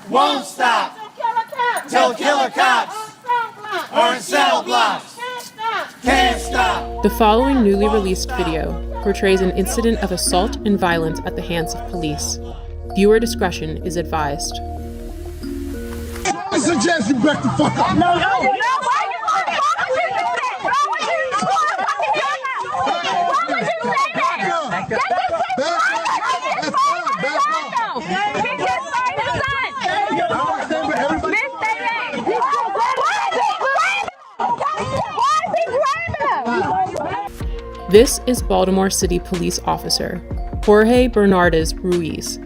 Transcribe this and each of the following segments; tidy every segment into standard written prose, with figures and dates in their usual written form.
won't stop till killer cops are in cell blocks. Can't stop. The following newly released video portrays an incident of assault and violence at the hands of police. Viewer discretion is advised. I suggest you back the fuck up. No. This is Baltimore City Police Officer Jorge Bernardez Ruiz.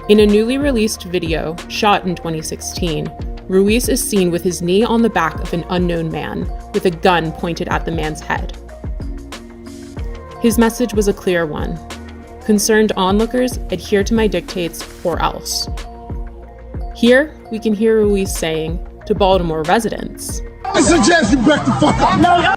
In a newly released video shot in 2016, Ruiz is seen with his knee on the back of an unknown man with a gun pointed at the man's head. His message was a clear one. Concerned onlookers, adhere to my dictates or else. Here, we can hear Ruiz saying to Baltimore residents, I suggest you back the fuck up. No.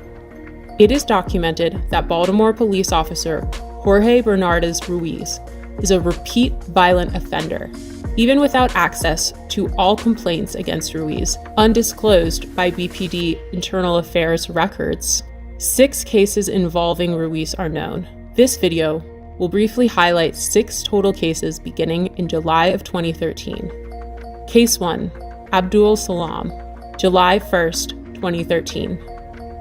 It is documented that Baltimore police officer Jorge Bernardez Ruiz is a repeat violent offender, even without access to all complaints against Ruiz, undisclosed by BPD Internal Affairs records. 6 cases involving Ruiz are known. This video will briefly highlight 6 total cases beginning in July of 2013. Case 1, Abdul Salam, July 1st, 2013.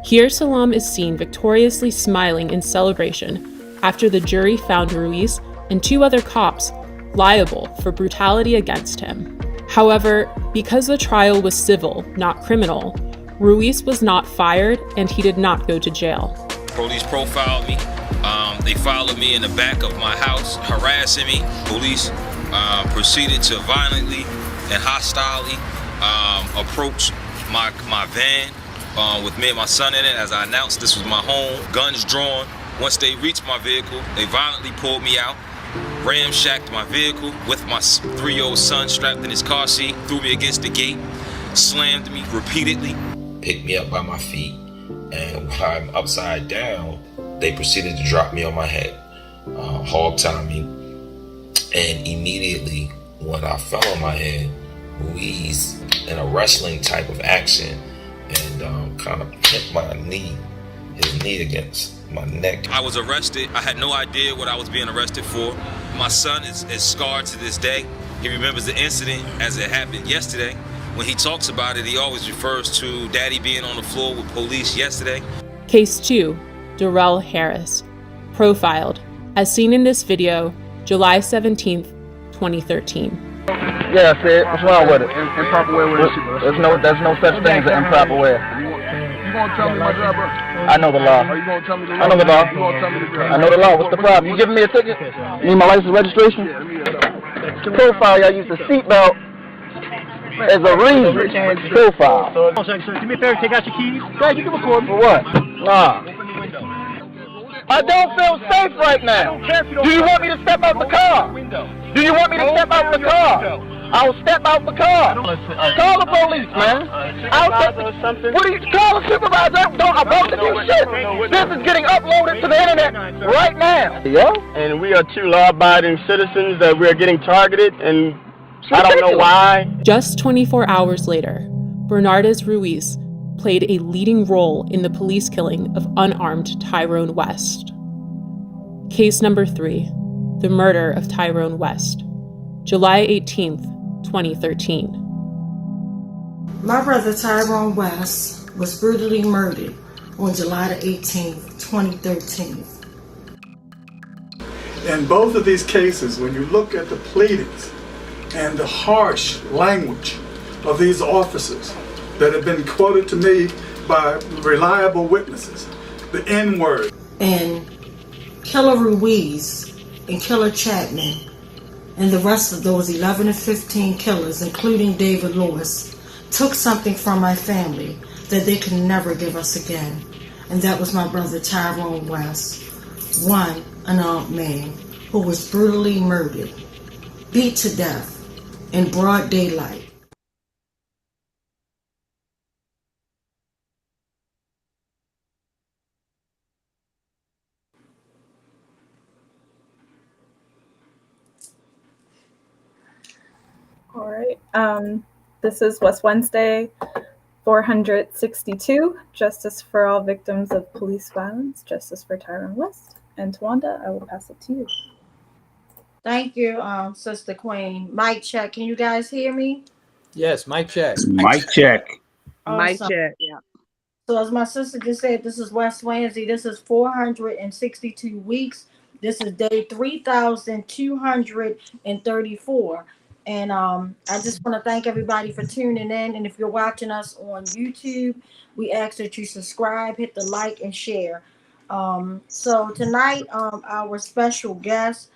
Here, Salam is seen victoriously smiling in celebration after the jury found Ruiz and 2 other cops liable for brutality against him. However, because the trial was civil, not criminal, Ruiz was not fired and he did not go to jail. Police profiled me. They followed me in the back of my house, harassing me. Police proceeded to violently and hostilely approach my van with me and my son in it. As I announced, this was my home, guns drawn. Once they reached my vehicle, they violently pulled me out, ramshacked my vehicle with my 3-year-old son strapped in his car seat, threw me against the gate, slammed me repeatedly. Picked me up by my feet, and while I'm upside down, they proceeded to drop me on my head, hog-tie me, and immediately when I fell on my head, Ruiz, in a wrestling type of action, and kind of hit his knee against my neck. I was arrested. I had no idea what I was being arrested for. My son is scarred to this day. He remembers the incident as it happened yesterday. When he talks about it, he always refers to Daddy being on the floor with police yesterday. Case 2, Darrell Harris, profiled, as seen in this video, July 17th, 2013. Yeah, Sid, what's wrong with it? Improper way with it. There's no such thing as an improper way. You gonna tell me my job, bro? I know the law. Are you gonna tell me the law? I know the law. You gonna tell me the law? I know the law. What's the problem? You giving me a ticket? You need my license registration? Yeah, let me get it up. Profile, y'all use the seatbelt as a reason. Profile. Sir, do me a favor, take out your keys. Yeah, you can record me. For what? Nah. I don't feel safe right now. Do you want me to step out the car? Do you want me to step out the car? I'll step out the car. Call the police, man. What do you call the supervisor? I'm about to do shit. This is getting uploaded to the internet right now. Yeah? And we are 2 law-abiding citizens that we're getting targeted, and I don't know why. Just 24 hours later, Bernardez Ruiz played a leading role in the police killing of unarmed Tyrone West. Case number 3, the murder of Tyrone West, July 18th, 2013. My brother Tyrone West was brutally murdered on July the 18th, 2013. In both of these cases, when you look at the pleadings and the harsh language of these officers that have been quoted to me by reliable witnesses, the N-word. And Killer Ruiz and Killer Chapman and the rest of those 11 to 15 killers, including David Lewis, took something from my family that they could never give us again. And that was my brother Tyrone West, one unarmed man who was brutally murdered, beat to death in broad daylight. All right. This is West Wednesday 462, Justice for All Victims of Police Violence, Justice for Tyrone West. And Tawanda, I will pass it to you. Thank you, Sister Queen. Mic check. Can you guys hear me? Yes, mic check. Mic check. Mic Awesome. check. Yeah. So as my sister just said, this is West Wednesday. This is 462 weeks. This is day 3,234. And I just want to thank everybody for tuning in. And if you're watching us on YouTube, we ask that you subscribe, hit the like, and share. So tonight, our special guest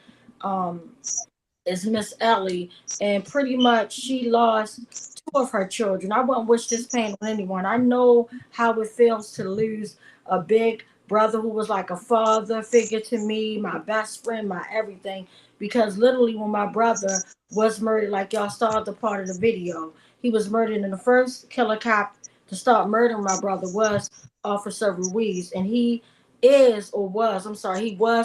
is Miss Ellie, and pretty much she lost two of her children. I wouldn't wish this pain on anyone. I know how it feels to lose a big brother who was like a father figure to me, my best friend, my everything. Because literally when my brother was murdered, like y'all saw the part of the video, he was murdered, and the first killer cop to start murdering my brother was Officer Ruiz, and he was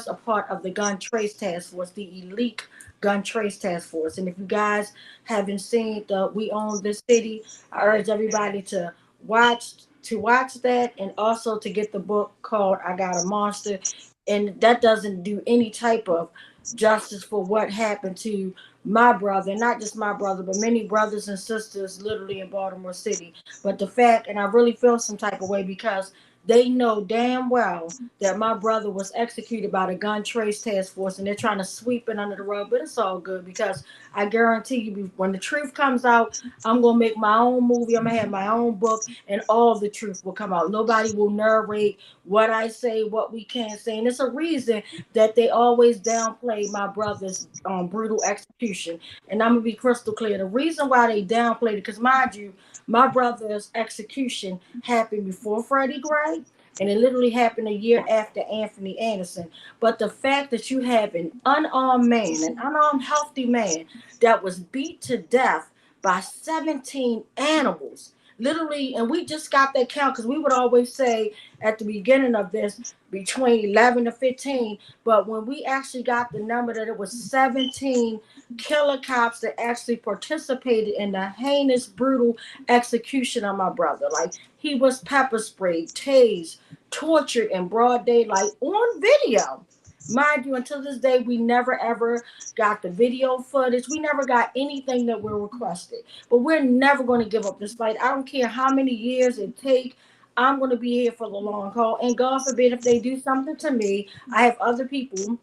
a part of the Gun Trace Task Force, the elite Gun Trace Task Force. And if you guys haven't seen the We Own This City, I urge everybody to watch that, and also to get the book called I Got a Monster. And that doesn't do any type of justice for what happened to my brother, not just my brother, but many brothers and sisters literally in Baltimore City. But the fact, and I really feel some type of way, because they know damn well that my brother was executed by the Gun Trace Task Force, and they're trying to sweep it under the rug. But it's all good, because I guarantee you, when the truth comes out, I'm going to make my own movie. I'm going to have my own book, and all the truth will come out. Nobody will narrate what I say, what we can't say. And it's a reason that they always downplay my brother's brutal execution. And I'm going to be crystal clear. The reason why they downplayed it, because mind you, my brother's execution happened before Freddie Gray, and it literally happened a year after Anthony Anderson. But the fact that you have an unarmed man, an unarmed healthy man, that was beat to death by 17 animals, literally, and we just got that count, because we would always say at the beginning of this between 11 to 15, but when we actually got the number that it was 17 killer cops that actually participated in the heinous, brutal execution of my brother. Like, he was pepper sprayed, tased, tortured in broad daylight on video. Mind you, until this day, we never ever got the video footage. We never got anything that we requested. But we're never going to give up this fight. I don't care how many years it takes. I'm going to be here for the long haul. And God forbid if they do something to me, I have other people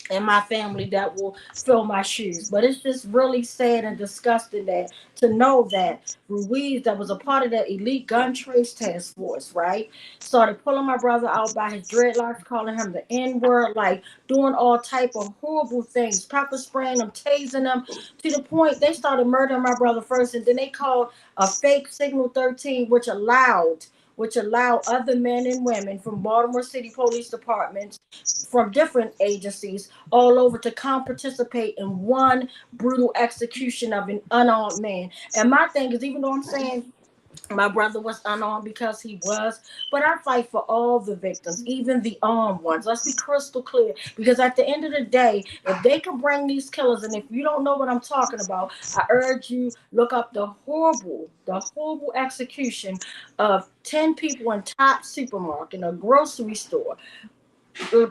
in my family that will fill my shoes. But it's just really sad and disgusting that to know that Ruiz, that was a part of that elite Gun Trace Task Force, right, started pulling my brother out by his dreadlocks, calling him the N-word, like doing all type of horrible things, pepper spraying him, tasing him, to the point they started murdering my brother first, and then they called a fake Signal 13, which allowed other men and women from Baltimore City Police Departments, from different agencies all over, to come participate in one brutal execution of an unarmed man. And my thing is, even though I'm saying my brother was unarmed, because he was, but I fight for all the victims, even the armed ones. Let's be crystal clear, because at the end of the day, if they can bring these killers, and if you don't know what I'm talking about, I urge you, look up the horrible execution of 10 people in Top Supermarket, in a grocery store,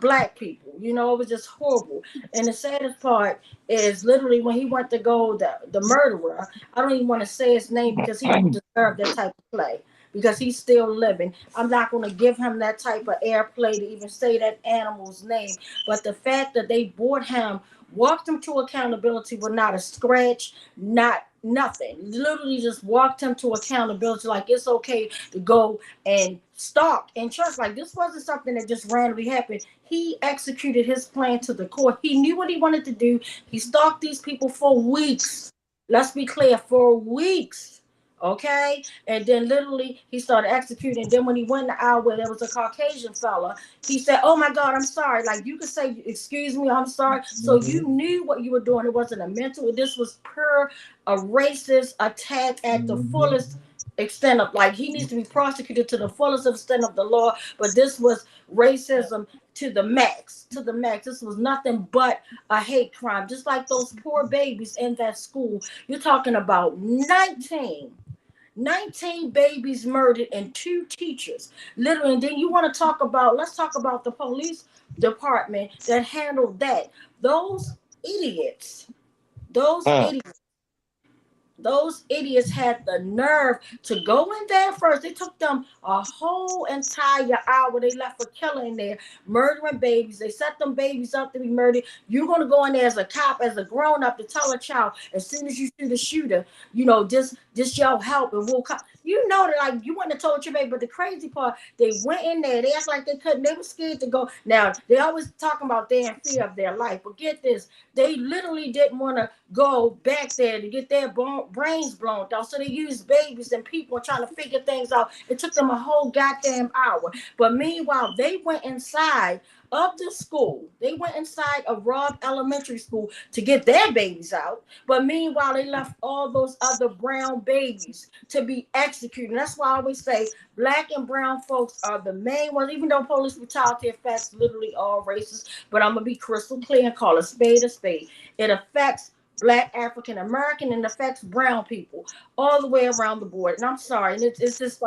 Black people. You know, it was just horrible. And the saddest part is literally when he went to go, the murderer, I don't even want to say his name, because he don't deserve that type of play, because he's still living. I'm not going to give him that type of airplay to even say that animal's name. But the fact that they brought him, walked him to accountability with not a scratch, not nothing, literally just walked him to accountability, like it's okay to go and stalk in church. Like, this wasn't something that just randomly happened. He executed his plan to the core. He knew what he wanted to do. He stalked these people for weeks. Let's be clear, for weeks. Okay, and then literally he started executing. Then when he went in the aisle where there was a Caucasian fella, he said, "Oh my God, I'm sorry." Like, you could say, "Excuse me, I'm sorry." So you knew what you were doing. It wasn't a mental. This was pure a racist attack at the fullest extent of, like, he needs to be prosecuted to the fullest extent of the law. But this was racism to the max, This was nothing but a hate crime, just like those poor babies in that school. You're talking about 19 babies murdered and 2 teachers, literally. And then you want to talk about, let's talk about the police department that handled that. Those idiots had the nerve to go in there first. It took them a whole entire hour. They left a killer in there murdering babies. They set them babies up to be murdered. You're going to go in there as a cop, as a grown-up, to tell a child, as soon as you see the shooter, just yell help and we'll come. You know that, like, you wouldn't have told your baby. But the crazy part, they went in there. They act like they couldn't. They were scared to go. Now, they always talking about their fear of their life. But get this. They literally didn't want to go back there to get their brains blown out. So they used babies and people trying to figure things out. It took them a whole goddamn hour. But meanwhile, they went inside of the school. They went inside of Robb Elementary School to get their babies out. But meanwhile, they left all those other brown babies to be executed. And that's why I always say Black and brown folks are the main ones, even though police brutality affects literally all races. But I'm going to be crystal clear and call a spade a spade. It affects Black, African American, and affects brown people all the way around the board. And I'm sorry, and it's just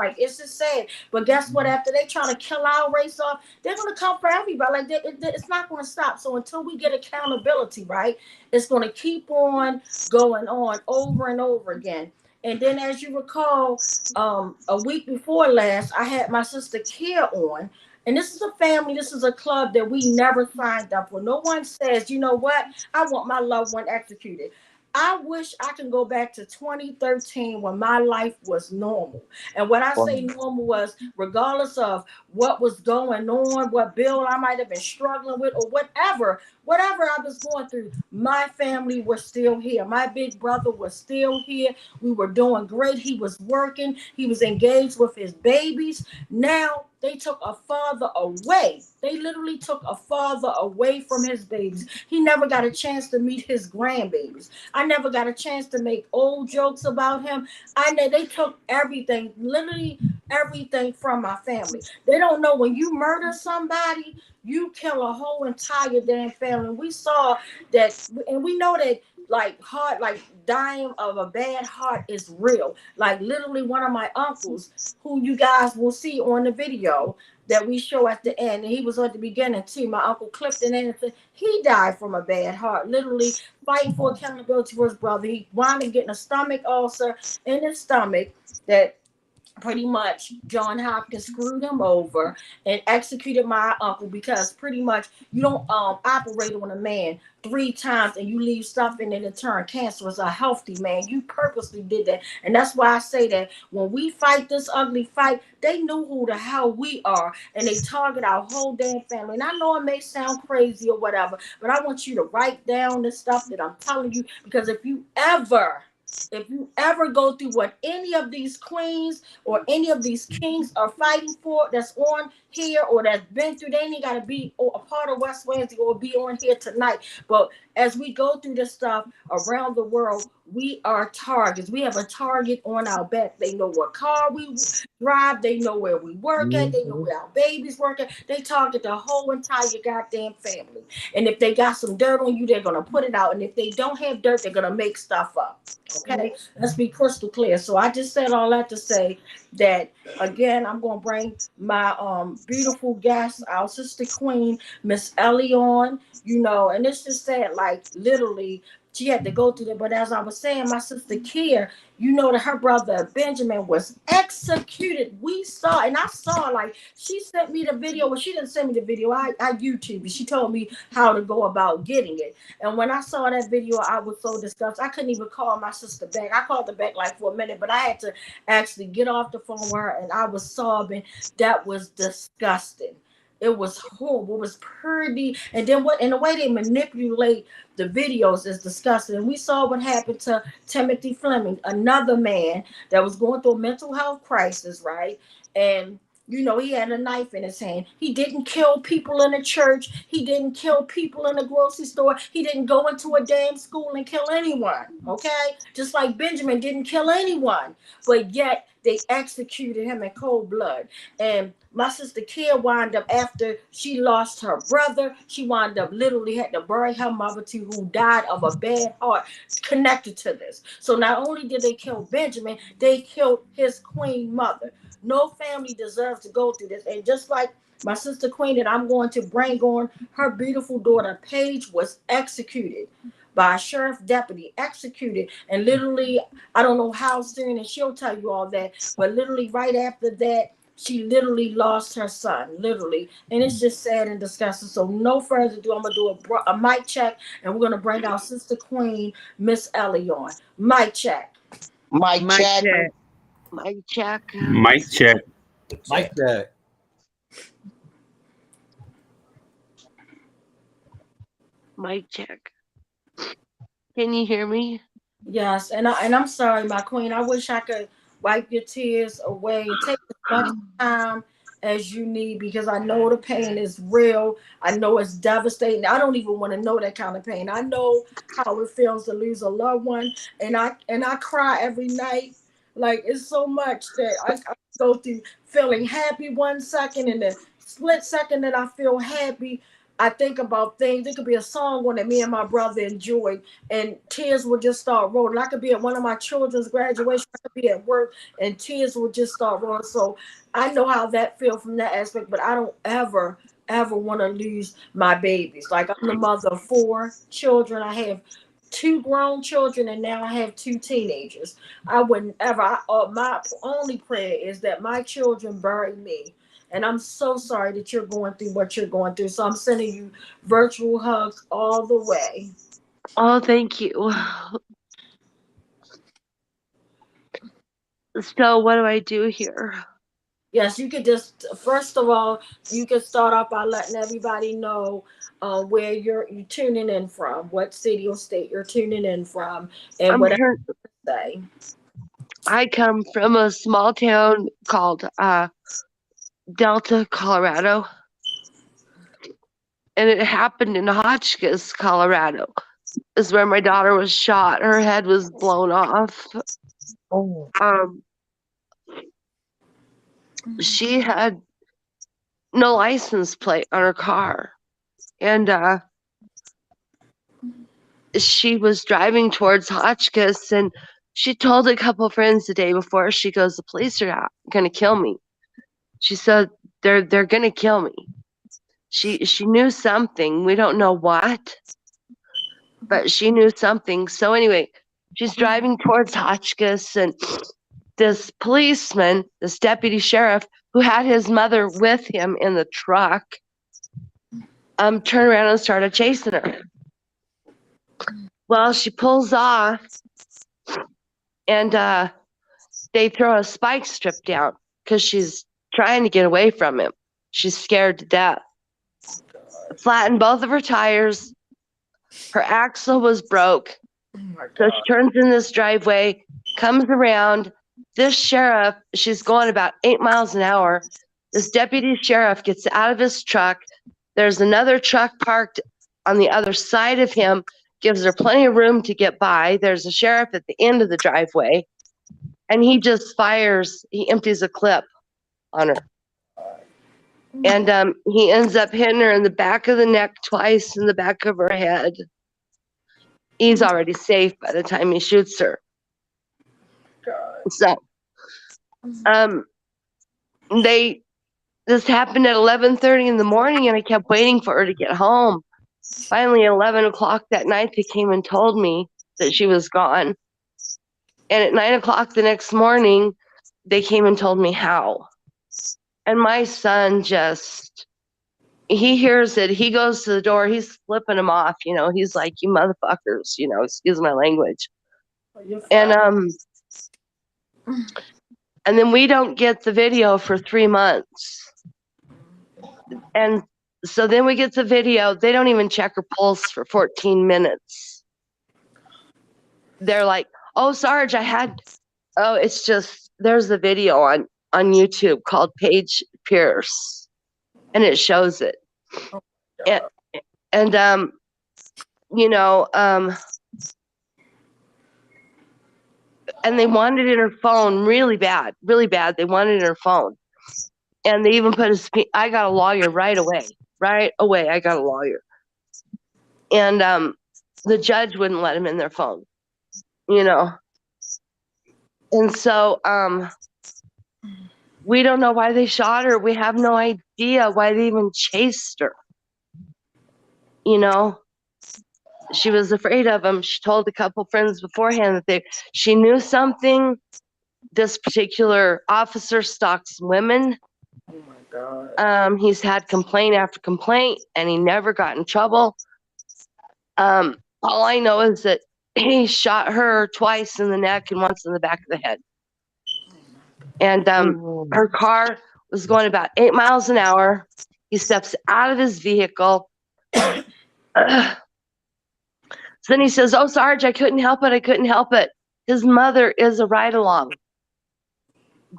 sad. But guess what? After they try to kill our race off, they're gonna come for everybody. Like, it's not gonna stop. So until we get accountability, right, it's gonna keep on going on over and over again. And then, as you recall, a week before last, I had my sister Kia on. And this is a family, this is a club that we never signed up for. No one says, you know what, I want my loved one executed. I wish I can go back to 2013 when my life was normal. And what I say normal was, regardless of what was going on, what bill I might have been struggling with, or whatever I was going through, my family was still here. My big brother was still here. We were doing great. He was working. He was engaged with his babies. Now they took a father away. They literally took a father away from his babies. He never got a chance to meet his grandbabies. I never got a chance to make old jokes about him. They took everything, literally everything from my family. They don't know, when you murder somebody, you kill a whole entire damn family. We saw that, and we know that, like, dying of a bad heart is real. Like, literally, one of my uncles, who you guys will see on the video that we show at the end, and he was at the beginning too, my Uncle Clifton Anderson, he died from a bad heart, literally fighting for accountability for his brother. He wound up getting a stomach ulcer in his stomach that pretty much John Hopkins screwed him over and executed my uncle, because pretty much you don't operate on a man 3 times and you leave stuff in it and turn cancerous. A healthy man, you purposely did that. And that's why I say that when we fight this ugly fight, they know who the hell we are, and they target our whole damn family. And I know it may sound crazy or whatever, but I want you to write down the stuff that I'm telling you, because if you ever go through what any of these queens or any of these kings are fighting for, that's on here or that's been through, they ain't got to be a part of West Wednesday or be on here tonight. But as we go through this stuff around the world, we are targets. We have a target on our back. They know what car we drive. They know where we work at. They know where our babies work at. They target the whole entire goddamn family. And if they got some dirt on you, they're going to put it out. And if they don't have dirt, they're going to make stuff up. Okay? Let's be crystal clear. So I just said all that to say that, again, I'm going to bring my beautiful guest, our sister queen, Miss Ellie, on, and it's just sad, like, literally, she had to go through that. But as I was saying, my sister Kia, that her brother Benjamin was executed. We saw, and I saw, like, she sent me the video. Well, she didn't send me the video. I YouTube it. She told me how to go about getting it. And when I saw that video, I was so disgusted. I couldn't even call my sister back. I called her back like for a minute, but I had to actually get off the phone with her, and I was sobbing. That was disgusting. It was horrible. It was pretty. And then the way they manipulate the videos is disgusting. And we saw what happened to Timothy Fleming, another man that was going through a mental health crisis, right? And He had a knife in his hand. He didn't kill people in the church. He didn't kill people in the grocery store. He didn't go into a damn school and kill anyone. Okay? Just like Benjamin didn't kill anyone. But yet they executed him in cold blood. And my sister Kia wound up, after she lost her brother, she wound up literally had to bury her mother too, who died of a bad heart connected to this. So not only did they kill Benjamin, they killed his queen mother. No family deserves to go through this. And just like my sister Queen that I'm going to bring on, her beautiful daughter Paige was executed by a sheriff deputy, executed. And literally, I don't know how soon, and she'll tell you all that, but literally right after that, she literally lost her son, literally. And it's just sad and disgusting. So no further ado, I'm going to do a mic check, and we're going to bring our sister Queen, Miss Ellie, on. Mic check. Mic check. Mic check. Mic check. Mic check. Mic check. Can you hear me? Yes, and I'm sorry, my queen. I wish I could wipe your tears away and take as much time as you need, because I know the pain is real. I know it's devastating. I don't even want to know that kind of pain. I know how it feels to lose a loved one, and I cry every night. Like, it's so much that I go through feeling happy 1 second, and the split second that I feel happy, I think about things. It could be a song on that me and my brother enjoyed, and tears will just start rolling. I could be at one of my children's graduation, I could be at work, and tears will just start rolling. So I know how that feels from that aspect, but I don't ever want to lose my babies. Like, I'm the mother of 4 children. I have 2 grown children, and now I have 2 teenagers. I wouldn't ever. My only prayer is that my children bury me. And I'm so sorry that you're going through what you're going through. So I'm sending you virtual hugs all the way. Oh, thank you. So what do I do here? Yes, you could just, first of all, you could start off by letting everybody know where you're tuning in from, what city or state you're tuning in from, and whatever you say. I come from a small town called Delta, Colorado. And it happened in Hotchkiss, Colorado. Is where my daughter was shot. Her head was blown off. Oh. She had no license plate on her car. And she was driving towards Hotchkiss, and she told a couple friends the day before, she goes, the police are going to kill me. She said, they're going to kill me. She knew something. We don't know what, but she knew something. So anyway, she's driving towards Hotchkiss, and this policeman, this deputy sheriff, who had his mother with him in the truck, turned around and started chasing her. Well, she pulls off, and they throw a spike strip down because she's trying to get away from him. She's scared to death. Flattened both of her tires. Her axle was broke. So she turns in this driveway, comes around. This sheriff, she's going about 8 miles an hour. This deputy sheriff gets out of his truck. There's another truck parked on the other side of him, gives her plenty of room to get by. There's a sheriff at the end of the driveway, and he just fires, he empties a clip on her. And he ends up hitting her in the back of the neck twice, in the back of her head. He's already safe by the time he shoots her. So, this happened at 11:30 in the morning, and I kept waiting for her to get home. Finally, at 11 o'clock that night, they came and told me that she was gone. And at 9 o'clock the next morning, they came and told me how. And my son he hears it. He goes to the door. He's flipping him off. He's like, you motherfuckers, excuse my language. And then we don't get the video for 3 months. And so then we get the video. They don't even check her pulse for 14 minutes. They're like, oh, Sarge, it's just, there's the video on YouTube called Paige Pierce, and it shows it. And you know, and they wanted it in her phone really bad, really bad. They wanted it in her phone. And they even put I got a lawyer right away. Right away, I got a lawyer. And the judge wouldn't let them in their phone, you know. And so we don't know why they shot her. We have no idea why they even chased her. You know, she was afraid of them. She told a couple friends beforehand that she knew something. This particular officer stalks women. Oh my God. He's had complaint after complaint, and he never got in trouble. All I know is that he shot her twice in the neck and once in the back of the head. And her car was going about 8 miles an hour. He steps out of his vehicle. So then he says, "Oh, Sarge, I couldn't help it. I couldn't help it." His mother is a ride-along.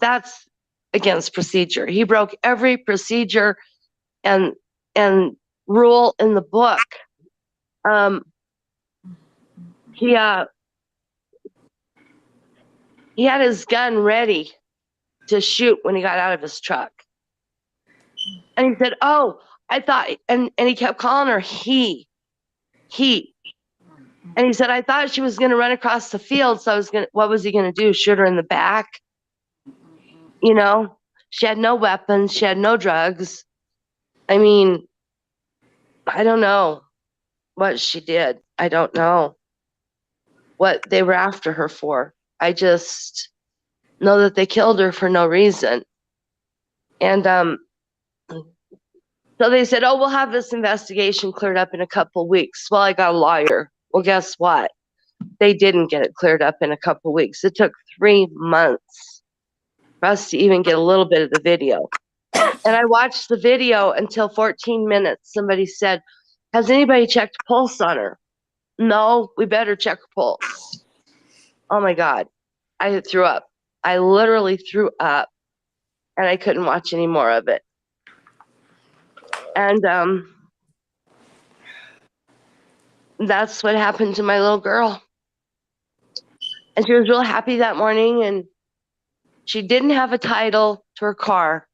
That's against procedure. He broke every procedure and rule in the book. He had his gun ready to shoot when he got out of his truck. And he said, "Oh, I thought," and he kept calling her he. And he said, "I thought she was going to run across the field, so what was he going to do? Shoot her in the back?" You know, she had no weapons. She had no drugs. I mean, I don't know what she did. I don't know what they were after her for. I just know that they killed her for no reason. And so they said, "Oh, we'll have this investigation cleared up in a couple of weeks." Well, I got a lawyer. Well, guess what? They didn't get it cleared up in a couple of weeks. It took 3 months for us to even get a little bit of the video. And I watched the video until 14 minutes. Somebody said, "Has anybody checked pulse on her?" No, we better check her pulse. Oh my God. I threw up. I literally threw up, and I couldn't watch any more of it. And that's what happened to my little girl. And she was real happy that morning, and she didn't have a title to her car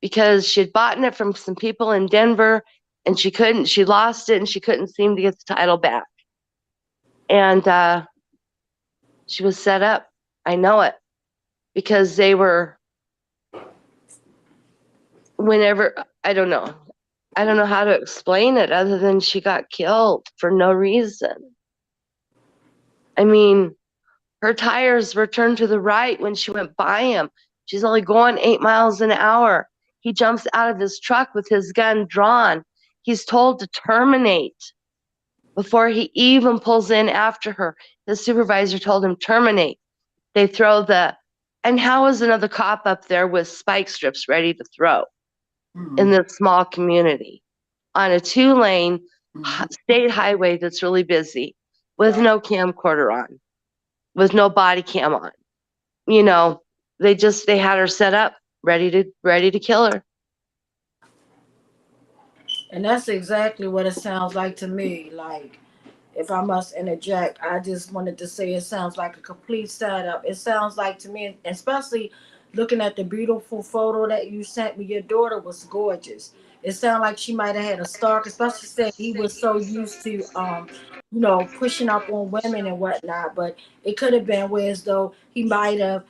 because she had bought it from some people in Denver, and she lost it, and she couldn't seem to get the title back. And she was set up. I know it, because they were, I don't know how to explain it other than she got killed for no reason. I mean, her tires were turned to the right when she went by him. She's only going 8 miles an hour. He jumps out of his truck with his gun drawn. He's told to terminate before he even pulls in after her. The supervisor told him terminate. They throw and how is another cop up there with spike strips ready to throw in this small community on a 2-lane state highway that's really busy with no camcorder on, with no body cam on? You know, they had her set up ready to kill her. And that's exactly what it sounds like to me. Like, if I must interject, I just wanted to say it sounds like a complete setup. It sounds like to me, especially looking at the beautiful photo that you sent me, your daughter was gorgeous. It sounded like she might have had a stalk, especially since he was so used to, pushing up on women and whatnot. But it could have been where as though he might have,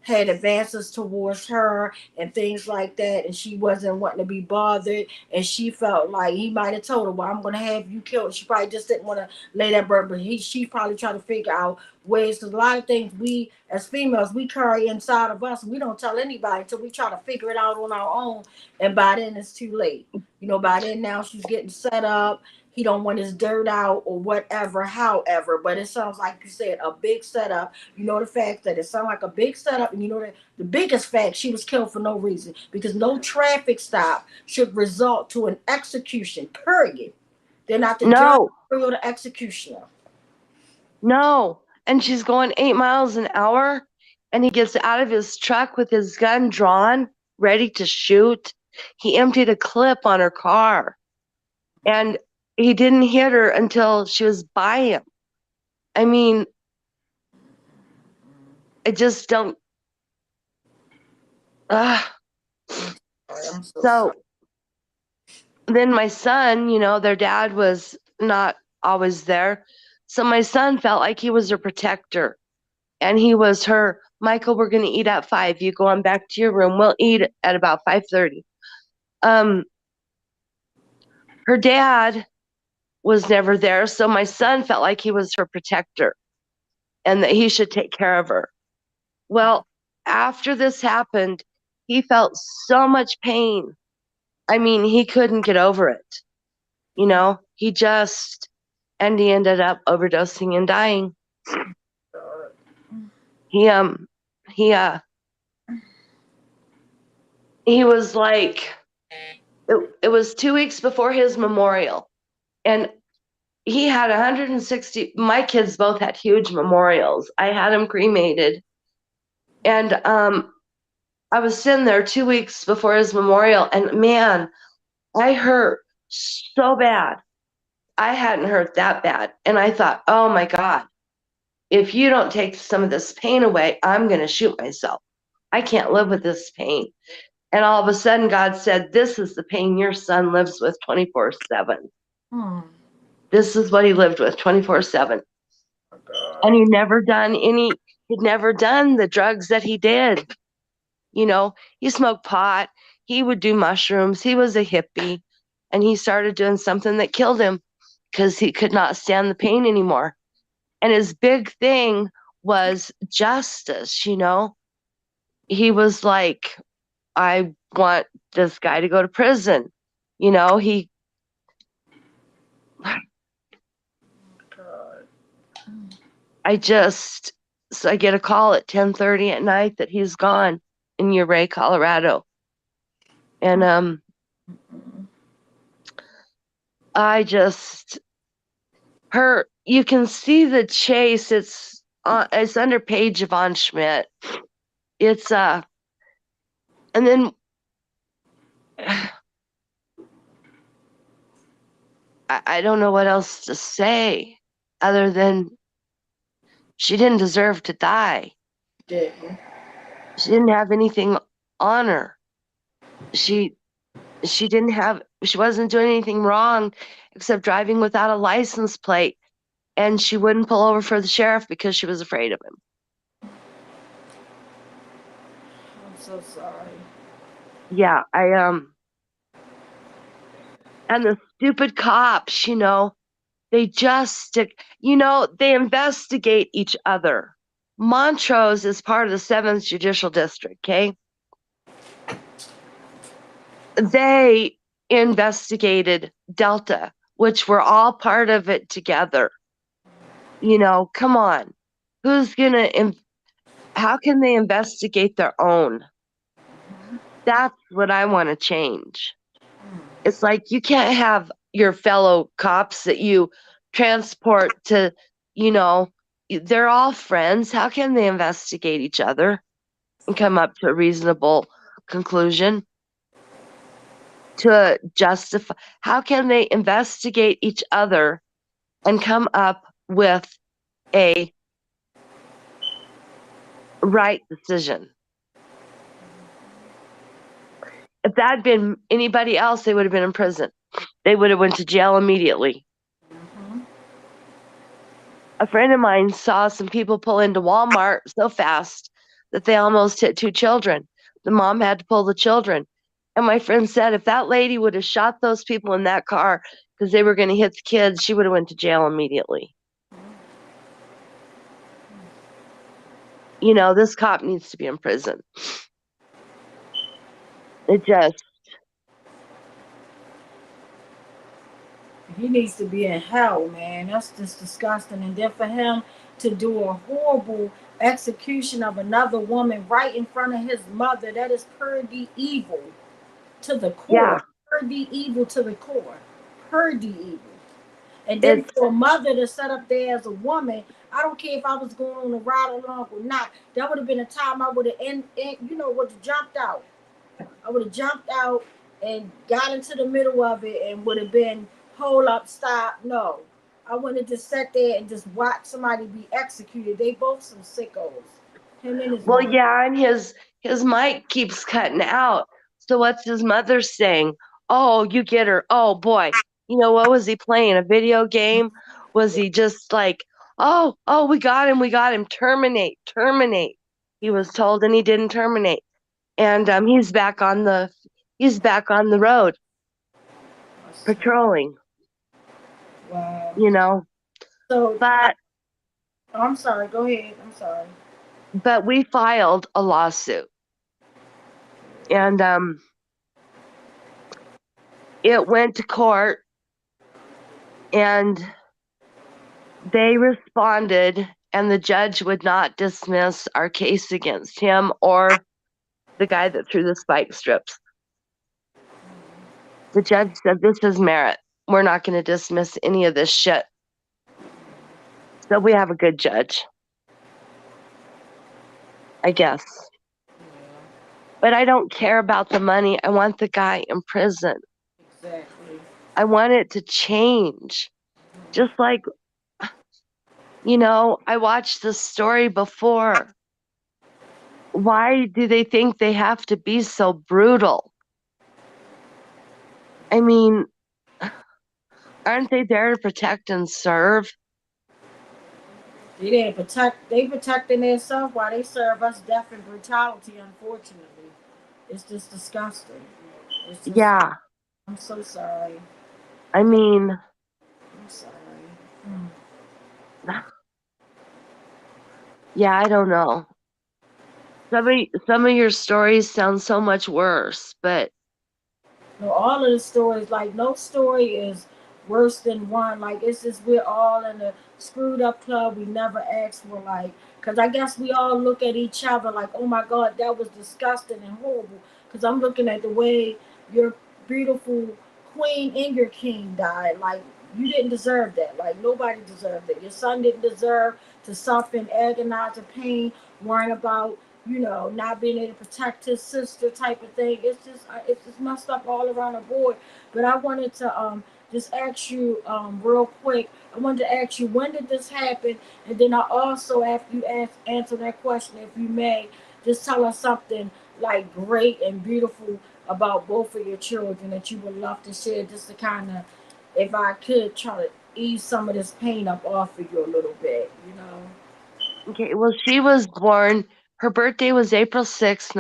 had advances towards her and things like that, and she wasn't wanting to be bothered, and she felt like he might have told her, "Well, I'm going to have you killed." She probably just didn't want to lay that burden, but she probably tried to figure out ways, because a lot of things we as females, we carry inside of us, and we don't tell anybody until we try to figure it out on our own, and by then it's too late. By then now she's getting set up. He don't want his dirt out or whatever, however, but it sounds like you said a big setup. The fact that it sounds like a big setup, and that the biggest fact, she was killed for no reason, because no traffic stop should result to an execution, period. They're not the judge or the executioner. No, and she's going 8 miles an hour, and he gets out of his truck with his gun drawn. ready to shoot. He emptied a clip on her car, and he didn't hit her until she was by him. I mean, I just don't. So then my son, their dad was not always there. So my son felt like he was her protector. And he was her, Michael, we're going to eat at 5. You go on back to your room. We'll eat at about 5:30. Her dad was never there. So my son felt like he was her protector and that he should take care of her. Well, after this happened, he felt so much pain. I mean, he couldn't get over it. And he ended up overdosing and dying. He was like, it was 2 weeks before his memorial, and he had 160. My kids both had huge memorials. I had him cremated, and I was sitting there 2 weeks before his memorial, and man, I hurt so bad. I hadn't hurt that bad, and I thought, oh my God, if you don't take some of this pain away, I'm going to shoot myself. I can't live with this pain. And all of a sudden, God said, this is the pain your son lives with 24/7. This is what he lived with 24/7. And he'd never done the drugs that he did. He smoked pot. He would do mushrooms. He was a hippie. And he started doing something that killed him because he could not stand the pain anymore. And his big thing was justice, He was like, I want this guy to go to prison. I get a call at 10:30 at night that he's gone in Ouray, Colorado. And you can see the chase. It's under Paige Yvonne Schmidt. It's and then I don't know what else to say other than she didn't deserve to die. She didn't have anything on her. She wasn't doing anything wrong except driving without a license plate, and she wouldn't pull over for the sheriff because she was afraid of him. I'm so sorry. Yeah, and the stupid cops, they just stick, they investigate each other. Montrose is part of the 7th Judicial District, okay? They investigated Delta, which were all part of it together. Come on. How can they investigate their own? That's what I want to change. It's like you can't have your fellow cops that you transport to, they're all friends. How can they investigate each other and come up to a reasonable conclusion? To justify, how can they investigate each other and come up with a right decision? If that had been anybody else, they would have been in prison. They would have went to jail immediately. A friend of mine saw some people pull into Walmart so fast that they almost hit 2 children. The mom had to pull the children. And my friend said if that lady would have shot those people in that car because they were going to hit the kids, she would have went to jail immediately. This cop needs to be in prison. He needs to be in hell, man. That's just disgusting. And then for him to do a horrible execution of another woman right in front of his mother, that is purdy evil to the core. Yeah. Purdy evil to the core. Purdy evil. And then for a mother to set up there as a woman, I don't care if I was going on a ride along or not, that would have been a time I would have, would have jumped out. I would have jumped out and got into the middle of it and would have been hold up, stop. No, I wouldn't have just sat there and just watch somebody be executed. They both some sickos. Him and his Well, mom. yeah, and his mic keeps cutting out. So what's his mother saying? Oh, you get her. Oh boy. You know, what was he playing? A video game? Was he just like, oh, we got him, terminate, terminate. He was told and he didn't terminate. And he's back on the road patrolling. Wow. You know. So But I'm sorry, go ahead. I'm sorry. But we filed a lawsuit. And it went to court, and they responded, and the judge would not dismiss our case against him or the guy that threw the spike strips. The judge said, this is merit. We're not going to dismiss any of this shit. So we have a good judge, I guess. But I don't care about the money. I want the guy in prison. Exactly. I want it to change. Just like, you know, I watched this story before. Why do they think they have to be so brutal? I mean, aren't they there to protect and serve? They protecting themselves while they serve us death and brutality, unfortunately. It's just disgusting. It's just, Yeah. I'm so sorry. I mean, I'm sorry. Yeah, I don't know. Some of your stories sound so much worse, but No, all of the stories, like no story is worse than one. Like it's just we're all in a screwed up club. We never asked for like, cause I guess we all look at each other like, oh my God, that was disgusting and horrible. Cause I'm looking at the way your beautiful queen and your king died. Like you didn't deserve that. Like nobody deserved it. Your son didn't deserve to suffer in agonizing pain, worrying about not being able to protect his sister type of thing. It's just messed up all around the board. But I wanted to just ask you real quick. I wanted to ask you, when did this happen? And then I also, after you answer that question, if you may, just tell us something like great and beautiful about both of your children that you would love to share, just to kind of, if I could, try to ease some of this pain up off of you a little bit, Okay, well, she was born, her birthday was April 6th,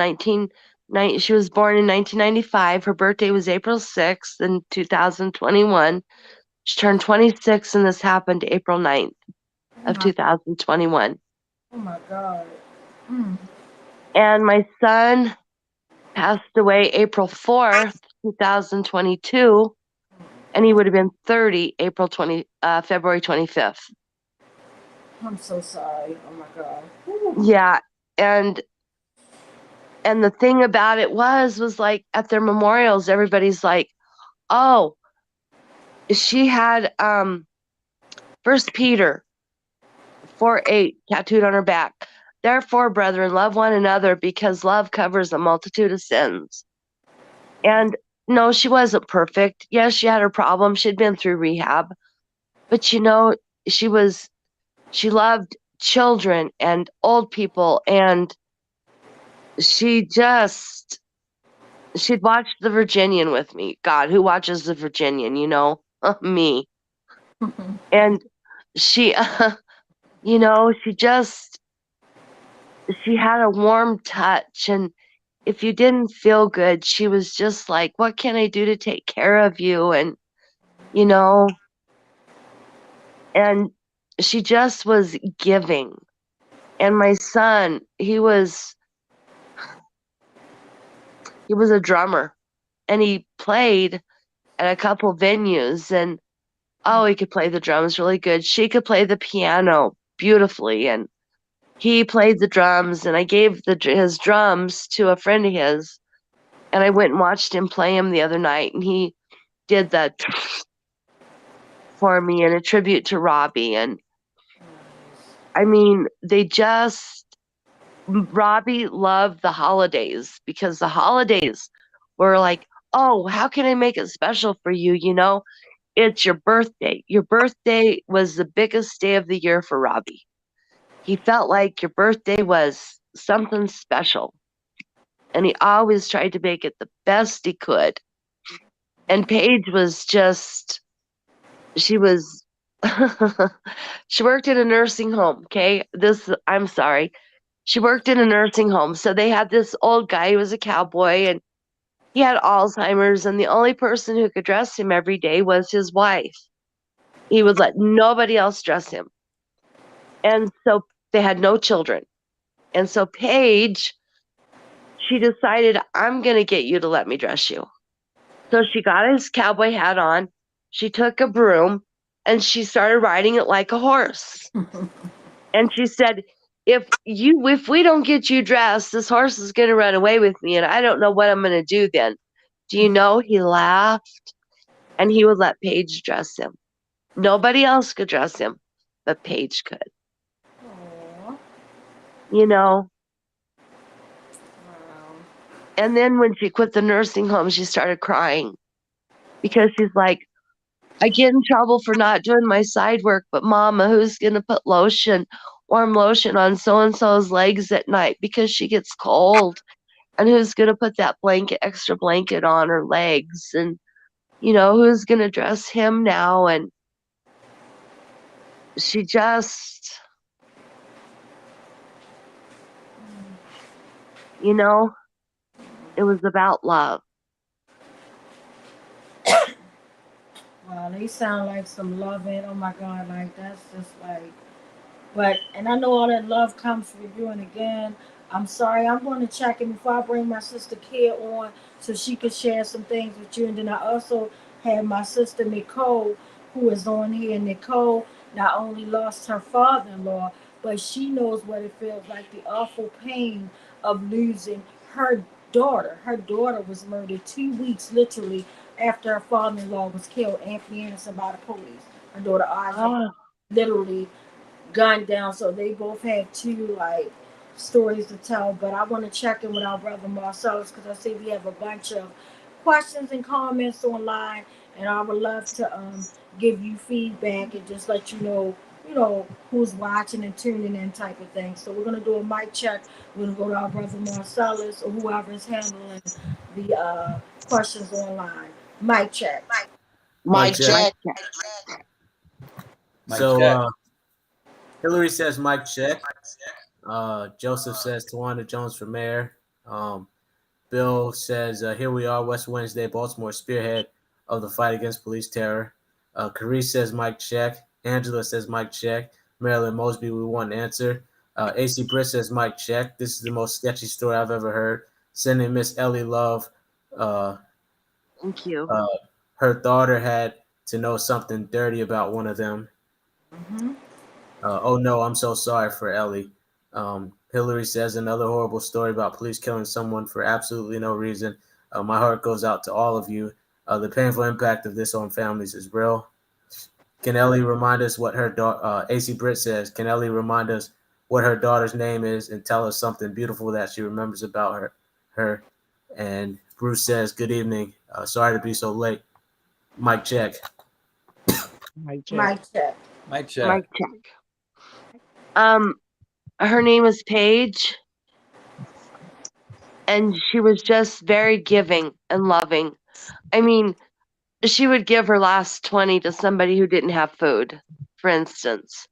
she was born in 1995. Her birthday was April 6th in 2021. She turned 26, and this happened April 9th of 2021. Oh my God. And my son passed away April 4th, 2022, and he would have been 30 February 25th. I'm so sorry. Oh my God. Yeah, and the thing about it was like at their memorials, everybody's like, oh, she had 1 Peter 4:8 tattooed on her back. Therefore, brethren, love one another, because love covers a multitude of sins. And no, she wasn't perfect. Yes, she had her problems. She'd been through rehab. But she loved children and old people, and she'd watch The Virginian with me. God, who watches The Virginian, me. And she, she had a warm touch, and if you didn't feel good, she was just like, what can I do to take care of you? And, and she just was giving. And my son, he was a drummer, and he played at a couple venues, and he could play the drums really good. She could play the piano beautifully, and he played the drums, and I gave his drums to a friend of his, and I went and watched him play him the other night, and he did that for me in a tribute to Robbie. And I mean, they just Robbie loved the holidays because the holidays were like, oh, how can I make it special for you? You know, it's your birthday. Your birthday was the biggest day of the year for Robbie. He felt like your birthday was something special. And he always tried to make it the best he could. And Paige was just, she was, she worked in a nursing home, okay? I'm sorry. She worked in a nursing home. So they had this old guy who was a cowboy and he had Alzheimer's, and the only person who could dress him every day was his wife. He would let nobody else dress him. And so they had no children. And so Paige, she decided, I'm going to get you to let me dress you. So she got his cowboy hat on. She took a broom and she started riding it like a horse. And she said, if we don't get you dressed, this horse is going to run away with me and I don't know what I'm going to do then. Do you know, he laughed and he would let Paige dress him. Nobody else could dress him, but Paige could. Aww. You know. Wow. And then when she quit the nursing home, she started crying because she's like, I get in trouble for not doing my side work, but Mama, who's going to put warm lotion on so-and-so's legs at night because she gets cold? And who's going to put that extra blanket on her legs? And, you know, who's going to dress him now? And she just, you know, it was about love. Wow, they sound like some loving. Oh my God, like that's just like, and I know all that love comes from you. And again, I'm sorry, I'm going to check in before I bring my sister Kia on so she could share some things with you. And then I also have my sister Nicole, who is on here. Nicole not only lost her father-in-law, but she knows what it feels like, the awful pain of losing her daughter. Her daughter was murdered 2 weeks, literally, after her father-in-law was killed, Anthony Anderson, by the police. Her daughter Aja literally gunned down. So they both have two stories to tell. But I want to check in with our brother Marcellus because I see we have a bunch of questions and comments online, and I would love to give you feedback and just let you know who's watching and tuning in type of thing. So we're gonna do a mic check. We're gonna go to our brother Marcellus or whoever is handling the questions online. Mic check. Mic check. So Hillary says mic check. Joseph says Tawanda Jones for mayor. Bill says here we are, West Wednesday, Baltimore spearhead of the fight against police terror. Carice says mic check. Angela says mic check. Marilyn Mosby, we want an answer. AC Britt says mic check. This is the most sketchy story I've ever heard. Sending Miss Ellie love. Thank you. Her daughter had to know something dirty about one of them. Mm-hmm. Oh no, I'm so sorry for Ellie. Hillary says another horrible story about police killing someone for absolutely no reason. My heart goes out to all of you. The painful impact of this on families is real. Can Ellie remind us what her daughter, AC Britt says, can Ellie remind us what her daughter's name is and tell us something beautiful that she remembers about her? And Bruce says, good evening. Sorry to be so late. Mic check. Mic check. Mic check. Mic check. Her name is Paige, and she was just very giving and loving. I mean, she would give her last 20 to somebody who didn't have food, for instance.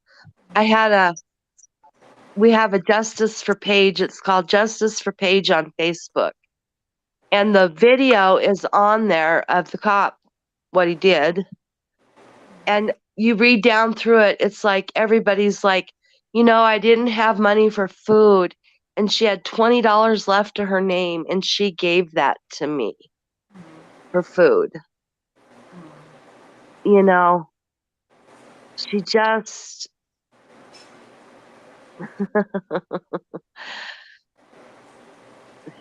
We have a Justice for Paige. It's called Justice for Paige on Facebook. And the video is on there of the cop, what he did. And you read down through it, it's like everybody's like, I didn't have money for food. And she had $20 left to her name, and she gave that to me for food. She just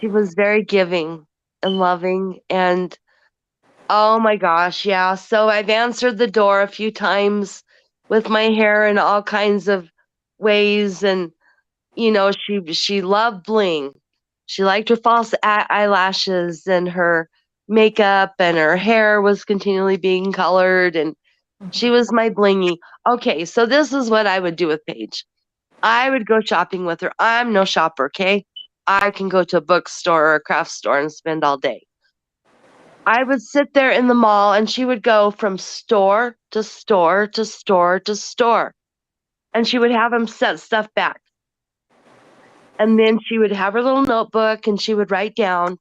she was very giving and loving, and oh my gosh, yeah. So I've answered the door a few times with my hair in all kinds of ways, and you know, she loved bling. She liked her false eyelashes and her makeup, and her hair was continually being colored, and she was my blingy. Okay, so this is what I would do with Paige. I would go shopping with her. I'm no shopper, okay? I can go to a bookstore or a craft store and spend all day. I would sit there in the mall, and she would go from store to store to store to store, and she would have him set stuff back. And then she would have her little notebook, and she would write down,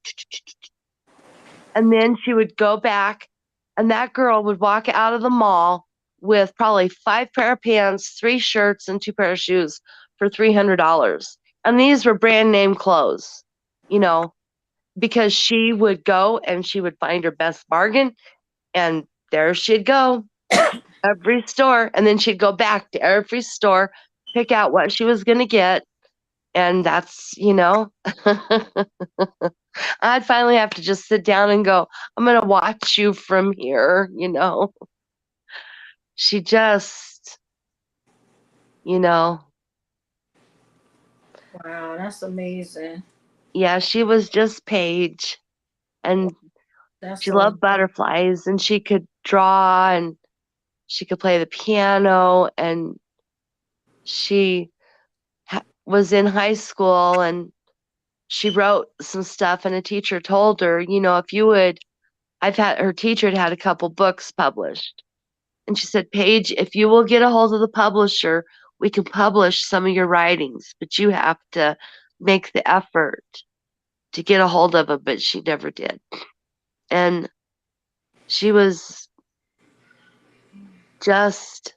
and then she would go back, and that girl would walk out of the mall with probably 5 pair of pants, 3 shirts, and 2 pair of shoes for $300. And these were brand name clothes, you know, because she would go and she would find her best bargain, and there she'd go every store, and then she'd go back to every store, pick out what she was going to get. And that's, you know, I'd finally have to just sit down and go, I'm going to watch you from here, you know. She just, you know. Wow, that's amazing. Yeah, she was just Paige. And she loved butterflies, and she could draw, and she could play the piano, and she was in high school, and she wrote some stuff, and a teacher told her, you know, if you would, her teacher had a couple books published. And she said, Paige, if you will get a hold of the publisher, we can publish some of your writings, but you have to make the effort to get a hold of it. But she never did. And she was just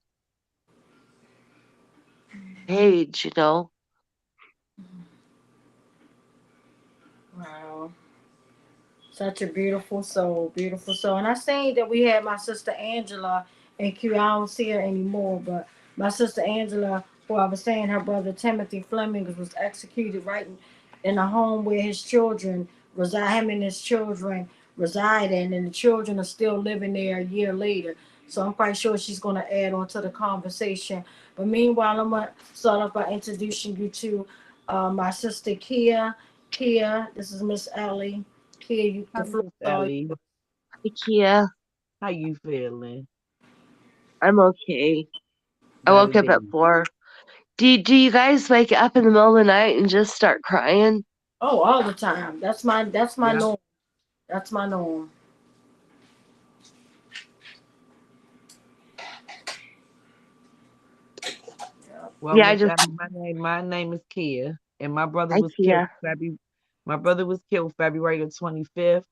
Paige, you know. Wow. Such a beautiful soul, beautiful soul. And I seen that we had my sister Angela in Q. I don't see her anymore, but my sister Angela, who I was saying her brother Timothy Fleming was executed right in a home where his children reside, him and his children reside in, and the children are still living there a year later. So I'm quite sure she's going to add on to the conversation. But meanwhile, I'm going to start off by introducing you to my sister Kia. Kia, this is Miss Ellie. Kia, you the floor. Ellie. Hey, Kia. How you feeling? I'm okay. I woke up at 4. Do you guys wake up in the middle of the night and just start crying? Oh, all the time. That's my norm. That's my norm. Well, yeah, my name is Kia, and my brother was killed February the 25th,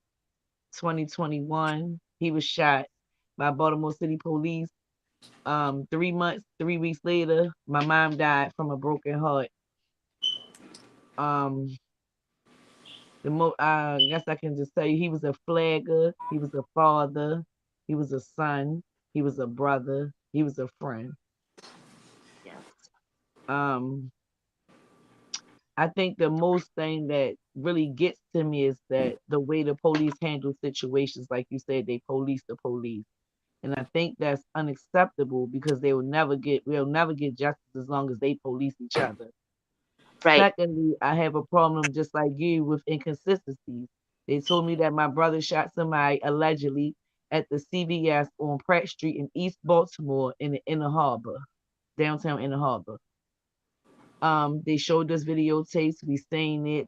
2021. He was shot by Baltimore City Police. 3 weeks later, my mom died from a broken heart. I guess I can just say he was a flagger, he was a father, he was a son, he was a brother, he was a friend. Yes. I think the most thing that really gets to me is that the way the police handle situations, like you said, they police the police. And I think that's unacceptable because we'll never get justice as long as they police each other. Right. Secondly, I have a problem just like you with inconsistencies. They told me that my brother shot somebody allegedly at the CVS on Pratt Street in East Baltimore in the Inner Harbor, downtown Inner Harbor. They showed us videotapes. We seen it.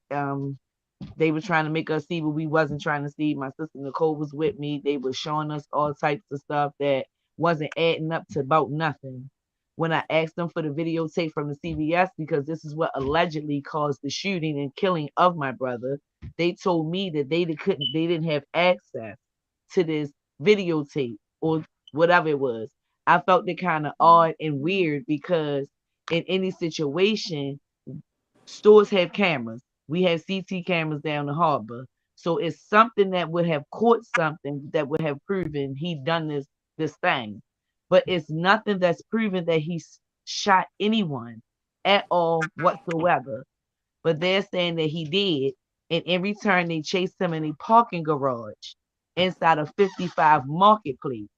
They were trying to make us see what we wasn't trying to see. My sister Nicole was with me. They were showing us all types of stuff that wasn't adding up to about nothing. When I asked them for the videotape from the CVS, because this is what allegedly caused the shooting and killing of my brother, they told me that they didn't have access to this videotape or whatever it was. I felt it kind of odd and weird because in any situation, stores have cameras. We have CT cameras down the harbor. So it's something that would have caught something that would have proven he done this thing. But it's nothing that's proven that he shot anyone at all whatsoever. But they're saying that he did. And in return, they chased him in a parking garage inside of 55 Marketplace,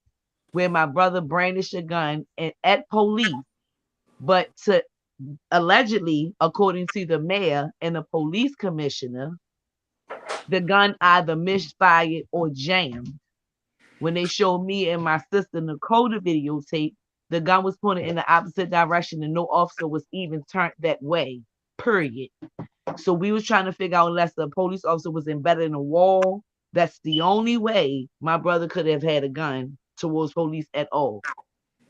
where my brother brandished a gun at police. But to allegedly, according to the mayor and the police commissioner, the gun either misfired or jammed. When they showed me and my sister Nicole the videotape, the gun was pointed in the opposite direction and no officer was even turned that way, period. So we was trying to figure out unless the police officer was embedded in a wall. That's the only way my brother could have had a gun towards police at all.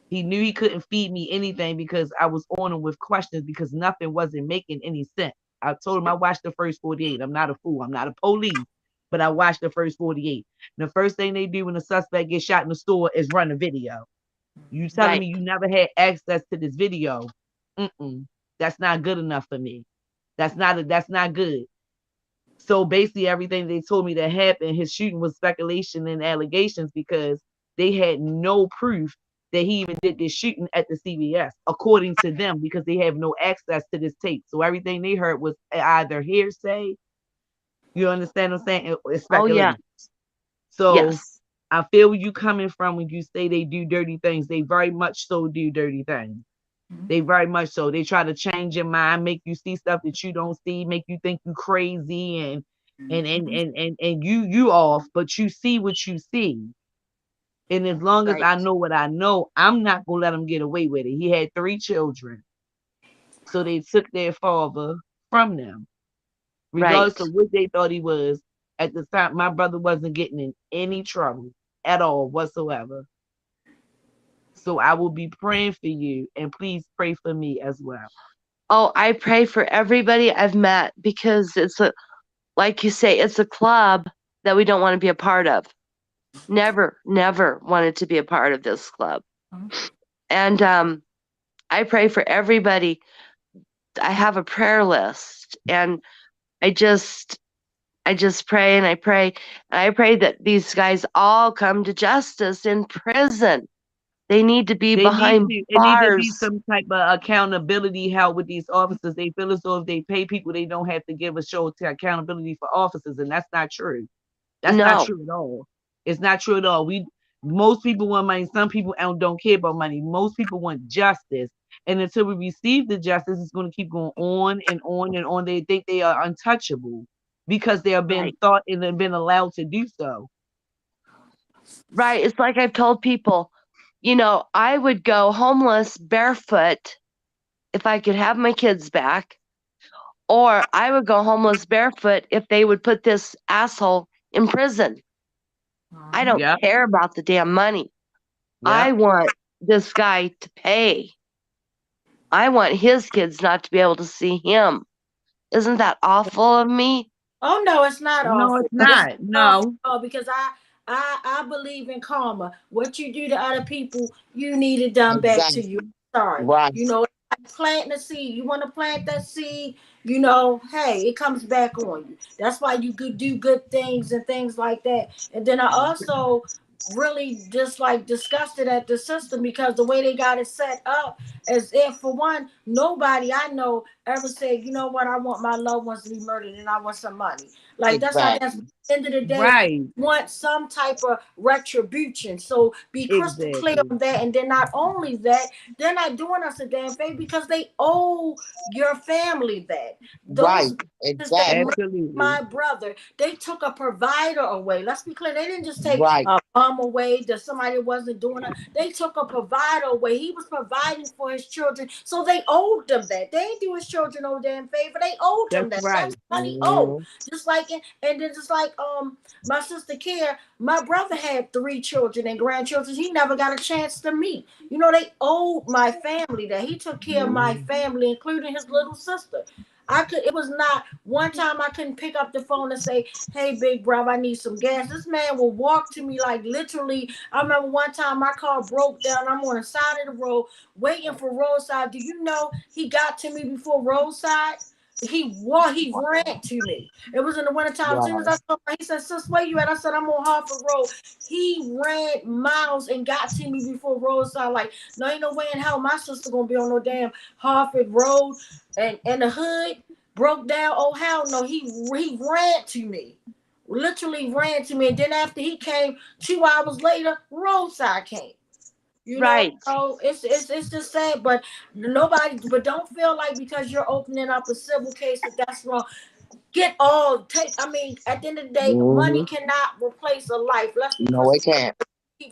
He knew he couldn't feed me anything because I was on him with questions because nothing wasn't making any sense. I told him I watched the first 48. I'm not a fool. I'm not a police, but I watched the first 48. And the first thing they do when the suspect gets shot in the store is run a video. You telling me you never had access to this video? That's not good enough for me. That's not good. So basically everything they told me that happened, his shooting was speculation and allegations because they had no proof that he even did this shooting at the CVS, according to them, because they have no access to this tape. So everything they heard was either hearsay. You understand what I'm saying? It's speculation. Oh, yeah. So yes. I feel where you coming from when you say they do dirty things. They very much so do dirty things. They very much so. They try to change your mind, make you see stuff that you don't see, make you think you crazy and you off, but you see what you see. And as long as I know what I know, I'm not gonna let him get away with it. He had 3 children. So they took their father from them. Regardless of what they thought he was. At the time, my brother wasn't getting in any trouble at all whatsoever. So I will be praying for you, and please pray for me as well. Oh, I pray for everybody I've met because it's like you say, it's a club that we don't want to be a part of. Never wanted to be a part of this club. And I pray for everybody. I have a prayer list, and I just pray and I pray. And I pray that these guys all come to justice in prison. They need to be behind bars. It need to be some type of accountability held with these officers. They feel as though if they pay people, they don't have to give a show to accountability for officers, and that's not true. That's not true at all. It's not true at all. Most people want money. Some people don't care about money. Most people want justice. And until we receive the justice, it's going to keep going on and on and on. They think they are untouchable because they have been thought and have been allowed to do so. Right. It's like I've told people, I would go homeless barefoot if I could have my kids back, or I would go homeless barefoot if they would put this asshole in prison. I don't care about the damn money. I want this guy to pay. I want his kids not to be able to see him. Isn't that awful of me? Oh, no, it's not awful. No, it's not. No. Because I believe in karma. What you do to other people, you need it done back to you. Sorry. Right. Planting a seed. You want to plant that seed, hey, it comes back on you. That's why you could do good things and things like that. And then I also really just disgusted at the system because the way they got it set up, as if for one, nobody I know ever said, you know what, I want my loved ones to be murdered and I want some money. That's at the end of the day, want some type of retribution. So be crystal clear on that. And then not only that, they're not doing us a damn favor because they owe your family that. Exactly. My brother, they took a provider away. Let's be clear. They didn't just take a mom away that somebody wasn't doing it. They took a provider away. He was providing for his children. So they owed them that. They ain't do his children no damn favor. They owed them that. That's money owed. Just like and then just like my sister Care, my brother had 3 children and grandchildren he never got a chance to meet. They owed my family that. He took care of my family, including his little sister. It was not one time I couldn't pick up the phone and say, hey, big brother, I need some gas. This man will walk to me literally. I remember one time my car broke down. I'm on the side of the road waiting for roadside. Do you know he got to me before roadside? He ran to me. It was in the wintertime. As soon as I saw him, he said, sis, where you at? I said, I'm on Harford Road. He ran miles and got to me before roadside. No, ain't no way in hell my sister gonna be on no damn Harford Road and the hood broke down. Oh, hell no. He ran to me. Literally ran to me. And then after he came, 2 hours later, roadside came. You Right. know, so it's just sad, but don't feel like because you're opening up a civil case that's wrong. I mean, at the end of the day, money cannot replace a life. Let's be No, it can't.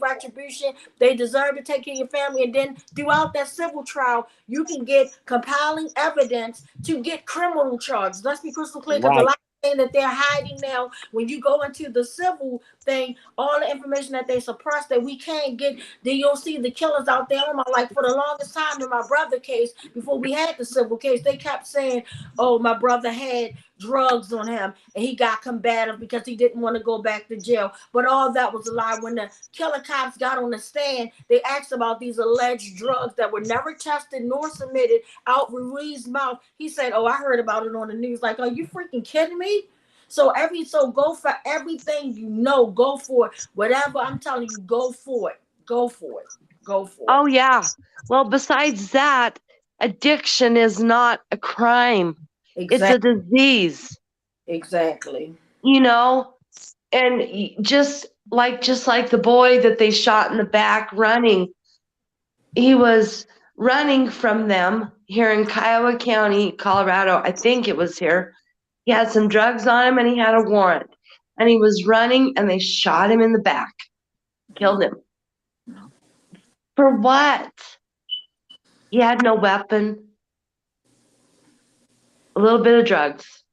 retribution. They deserve to take care of your family, and then throughout that civil trial, you can get compelling evidence to get criminal charges. Let's be crystal clear, because a lot of things that they're hiding now, when you go into the civil thing, all the information that they suppress that we can't get, then you'll see the killers out there. Like for the longest time in my brother case, before we had the civil case, they kept saying, "Oh, my brother had drugs on him and he got combative because he didn't want to go back to jail." But all that was a lie. When the killer cops got on the stand, they asked about these alleged drugs that were never tested nor submitted out Ruiz's mouth. He said, "Oh, I heard about it on the news." Like, are you freaking kidding me? So go for everything, go for it. Whatever I'm telling you, go for it. Go for it. Go for it. Oh yeah. Well, besides that, addiction is not a crime. It's a disease. Exactly. You know, and just like the boy that they shot in the back running, he was running from them here in Kiowa County, Colorado. I think it was here. He had some drugs on him and he had a warrant. And he was running and they shot him in the back. Killed him. For what? He had no weapon. A little bit of drugs.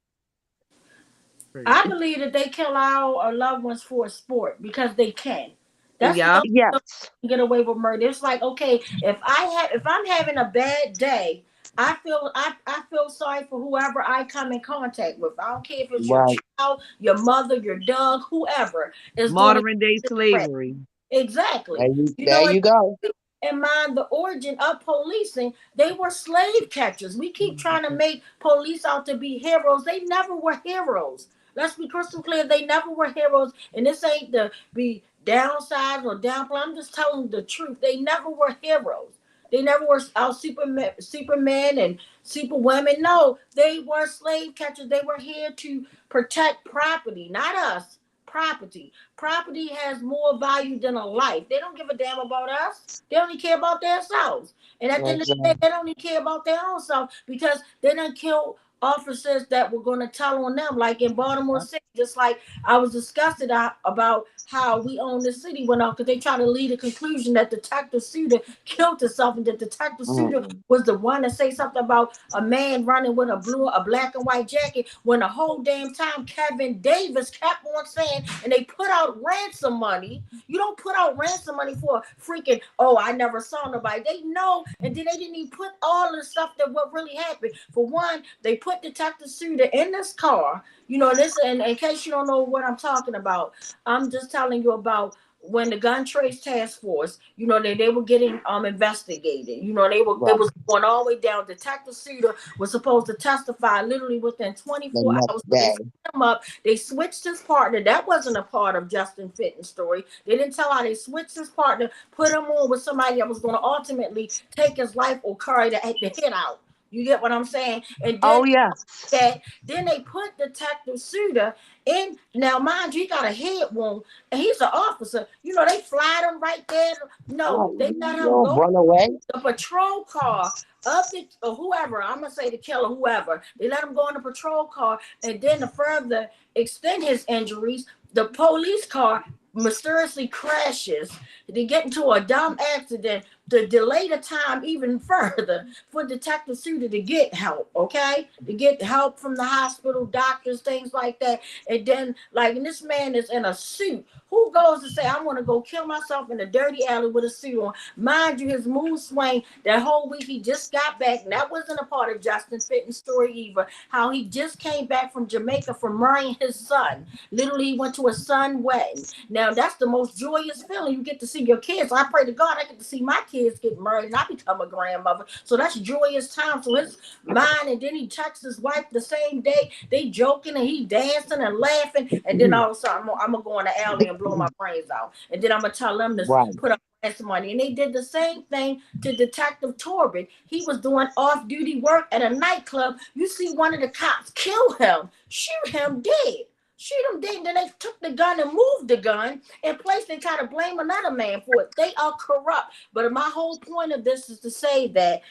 I believe that they kill our loved ones for a sport because they can. That's get away with murder. It's like, okay, if I'm having a bad day, I feel sorry for whoever I come in contact with. I don't care if it's your child, your mother, your dog, whoever is modern day slavery. Exactly. There you go. In mind, the origin of policing, they were slave catchers. We keep trying to make police out to be heroes. They never were heroes. Let's be crystal clear. They never were heroes. And this ain't to be downside or downplay. I'm just telling the truth. They never were heroes. They never were supermen and superwomen. No, they were slave catchers. They were here to protect property, not us. Property. Property has more value than a life. They don't give a damn about us. They only care about themselves. And at the end of the day, they don't even care about their own self because they done killed officers that were going to tell on them, like in Baltimore City. Just like I was disgusted about how we own the city went off because they tried to lead a conclusion that Detective Suter killed himself, and that Detective Suter was the one to say something about a man running with a black and white jacket, when the whole damn time Kevin Davis kept on saying, and they put out ransom money. You don't put out ransom money for freaking, oh, I never saw nobody. They know, and then they didn't even put all of the stuff that what really happened. For one, they put Detective Suter in this car. You know, this, and in case you don't know what I'm talking about, I'm just telling you about when the gun trace task force, you know, they were getting investigated. You know, it was going all the way down. Detective Suter was supposed to testify literally within 24 hours. They set him up. They switched his partner. That wasn't a part of Justin Fitton's story. They didn't tell how they switched his partner, put him on with somebody that was going to ultimately take his life or carry the hit out. You get what I'm saying? And then, then they put Detective Suter in. Now, mind you, he got a head wound, and he's an officer. You know, they flied him right there. No, they let him go. Run away. The patrol car of whoever, I'm gonna say the killer, whoever. They let him go in the patrol car, and then to further extend his injuries, the police car mysteriously crashes. They get into a dumb accident to delay the time even further for Detective Suter to get help, okay? To get help from the hospital, doctors, things like that. And then, and this man is in a suit. Who goes to say, I want to go kill myself in a dirty alley with a suit on? Mind you, his mood swing that whole week, he just got back, and that wasn't a part of Justin Fitton's story either, how he just came back from Jamaica from marrying his son. Literally, he went to a son wedding. Now, that's the most joyous feeling. You get to see your kids. I pray to God I get to see my kids get married and I become a grandmother. So that's joyous time. So his mind, and then he texts his wife the same day. They joking and he dancing and laughing. And then all of a sudden, I'm going to go in the alley and blow my brains out. And then I'm going to tell them to put up ransom money. And they did the same thing to Detective Torbett. He was doing off-duty work at a nightclub. You see one of the cops kill him, shoot him dead. shoot him dead. Then they took the gun and moved the gun in place. They try to blame another man for it. They are corrupt. But my whole point of this is to say that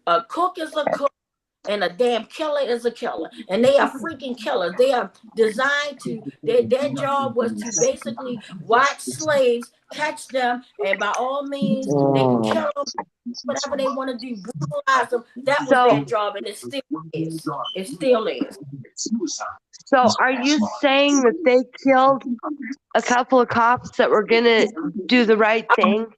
a cook is a cook and a damn killer is a killer. And they are freaking killers. They are designed to, their job was to basically watch slaves, catch them, and by all means, they can kill them, whatever they want to do, brutalize them. That was their job, and it still is. It still is. So are you saying that they killed a couple of cops that were going to do the right thing?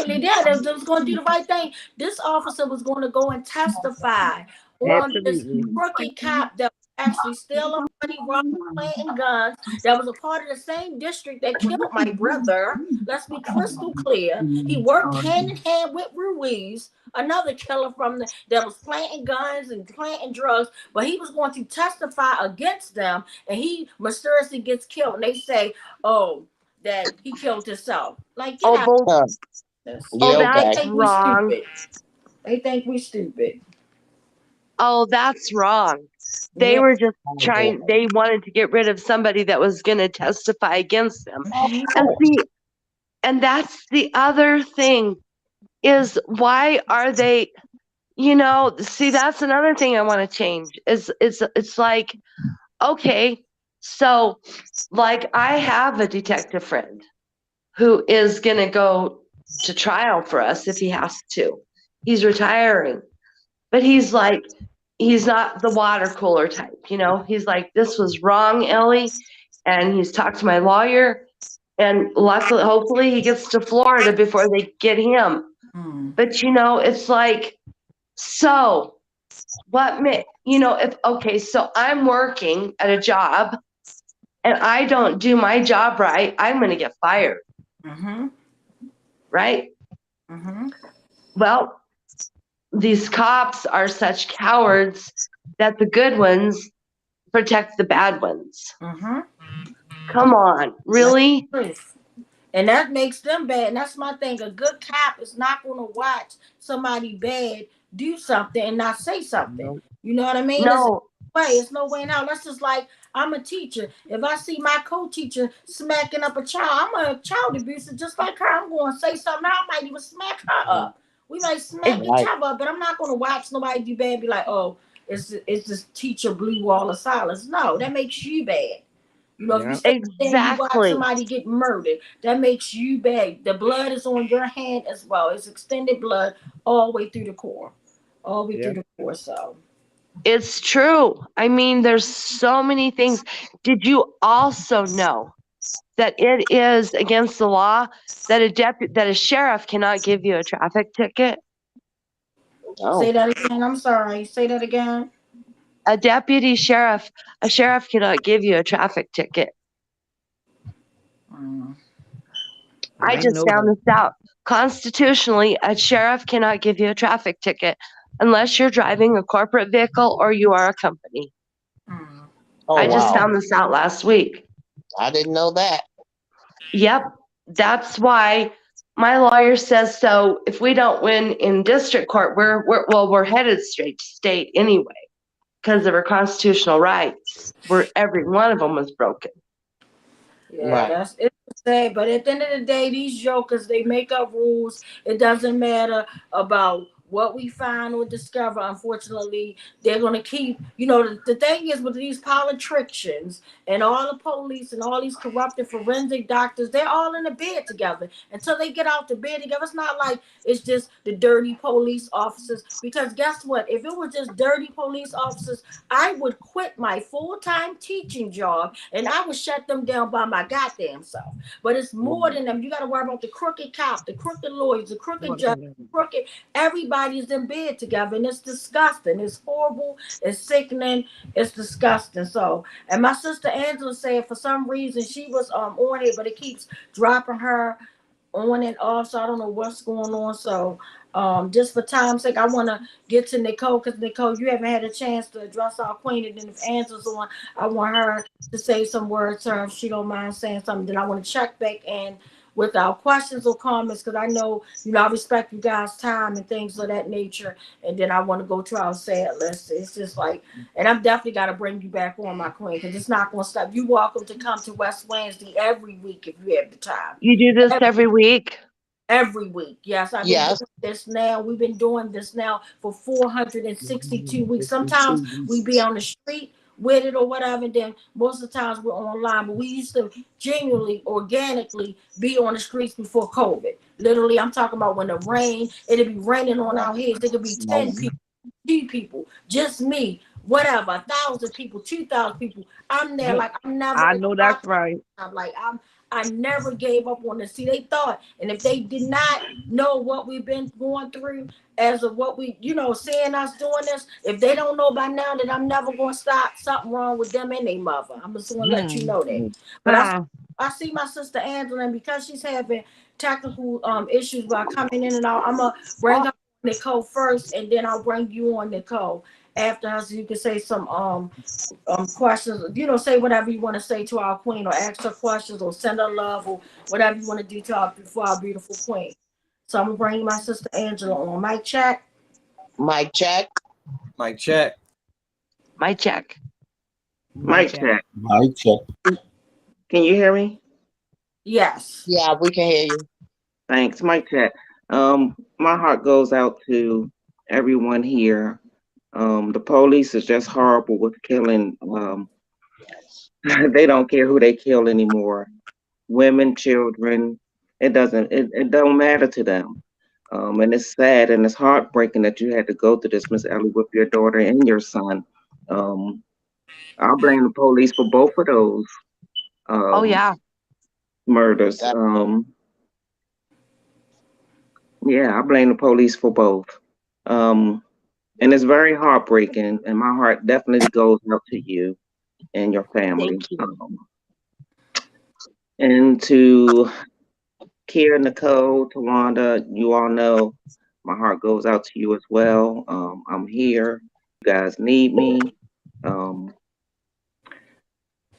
They did. They was going to do the right thing. This officer was going to go and testify on this crooked cop that was actually stealing money, robbing, planting guns, that was a part of the same district that killed my brother. Let's be crystal clear. He worked hand in hand with Ruiz, another killer from that was planting guns and planting drugs, but he was going to testify against them, and he mysteriously gets killed. And they say, oh, that he killed himself. Like, that's wrong. They think we stupid. Oh, that's wrong. They were just trying, they wanted to get rid of somebody that was going to testify against them. And see, and that's the other thing is why are they, see, that's another thing I want to change is it's like, okay, so like I have a detective friend who is going to go to trial for us if he has to. He's retiring. But he's like, he's not the water cooler type, He's like, this was wrong, Ellie. And he's talked to my lawyer. And luckily, hopefully he gets to Florida before they get him. But, it's like, so what, so I'm working at a job and I don't do my job right, I'm going to get fired. Right? Well, these cops are such cowards that the good ones protect the bad ones. Come on, really? And that makes them bad. And that's my thing. A good cop is not going to watch somebody bad do something and not say something. You know what I mean? No. It's no way now. That's just like I'm a teacher. If I see my co-teacher smacking up a child, I'm a child abuser just like her. I'm going to say something. I might even smack her up. We might smack each other up, but I'm not going to watch nobody do bad and be like, oh, it's this teacher blue wall of silence. No, that makes you bad. If you sit there and you watch somebody get murdered, that makes you bad. The blood is on your hand as well. It's extended blood all the way through the core. All the way through the core, so. It's true. I mean, there's so many things. Did you also know that it is against the law that a sheriff cannot give you a traffic ticket? Say that again. I'm sorry. Say that again. A sheriff cannot give you a traffic ticket. I just found this out. Constitutionally, a sheriff cannot give you a traffic ticket unless you're driving a corporate vehicle or you are a company. I just found this out last week. I didn't know that. Yep. That's why my lawyer says so. If we don't win in district court, we're headed straight to state anyway because of our constitutional rights. Where every one of them was broken. Yeah, that's it. But at the end of the day, these jokers, they make up rules. It doesn't matter about what we find or discover. Unfortunately, they're going to keep, the thing is with these politicians and all the police and all these corrupted forensic doctors, they're all in the bed together until they get out the bed together. It's not like it's just the dirty police officers, because guess what? If it was just dirty police officers, I would quit my full-time teaching job and I would shut them down by my goddamn self. But it's more than them. You got to worry about the crooked cop, the crooked lawyers, the crooked judge, the crooked, everybody's in bed together, and it's disgusting. It's horrible. It's sickening. It's disgusting. So, and my sister Angela said for some reason she was on it, but it keeps dropping her on and off. So I don't know what's going on. So just for time's sake, I want to get to Nicole, because Nicole, you haven't had a chance to address our queen, and then if Angela's on, I want her to say some words to her if she don't mind saying something. Then I want to check back in without questions or comments, because I know, I respect you guys' time and things of that nature. And then I want to go to our sad list. It's just like, and I'm definitely got to bring you back on, my queen, because it's not going to stop. You're welcome to come to West Wednesday every week if you have the time. You do this every week? Every week, yes. I've been doing this now. We've been doing this now for 462 weeks. Sometimes we be on the street with it or whatever, and then most of the times we're online. But we used to genuinely, organically be on the streets before COVID. Literally, I'm talking about when the rain, it'd be raining on our heads. It could be 10 people, 2 people, just me, whatever, 1,000 people, 2,000 people. I'm there like I'm never. I know that's right. I'm like I never gave up on this. See, they thought, and if they did not know what we've been going through as of what we, seeing us doing this, if they don't know by now that I'm never going to stop something wrong with them and their mother, I'm just going to let you know that. But I see my sister Angela, and because she's having technical issues by coming in and out, I'm going to bring up Nicole first, and then I'll bring you on, Nicole, after her, so you can say some questions, say whatever you want to say to our queen, or ask her questions, or send her love, or whatever you want to do to our beautiful queen. So I'm gonna bring my sister Angela on. Mic check. Mic check. Mic check. Mic check. Mic check. Mic check. Can you hear me? Yes. Yeah, we can hear you. Thanks. Mic check. My heart goes out to everyone here. The police is just horrible with killing. They don't care who they kill anymore. Women, children, it don't matter to them. And it's sad and it's heartbreaking that you had to go through this, Miss Ellie, with your daughter and your son. I'll blame the police for both of those. Murders. Yeah, I blame the police for both. And it's very heartbreaking, and my heart definitely goes out to you and your family. Thank you. And to Kiera, Nicole, Tawanda, you all know my heart goes out to you as well. I'm here. You guys need me.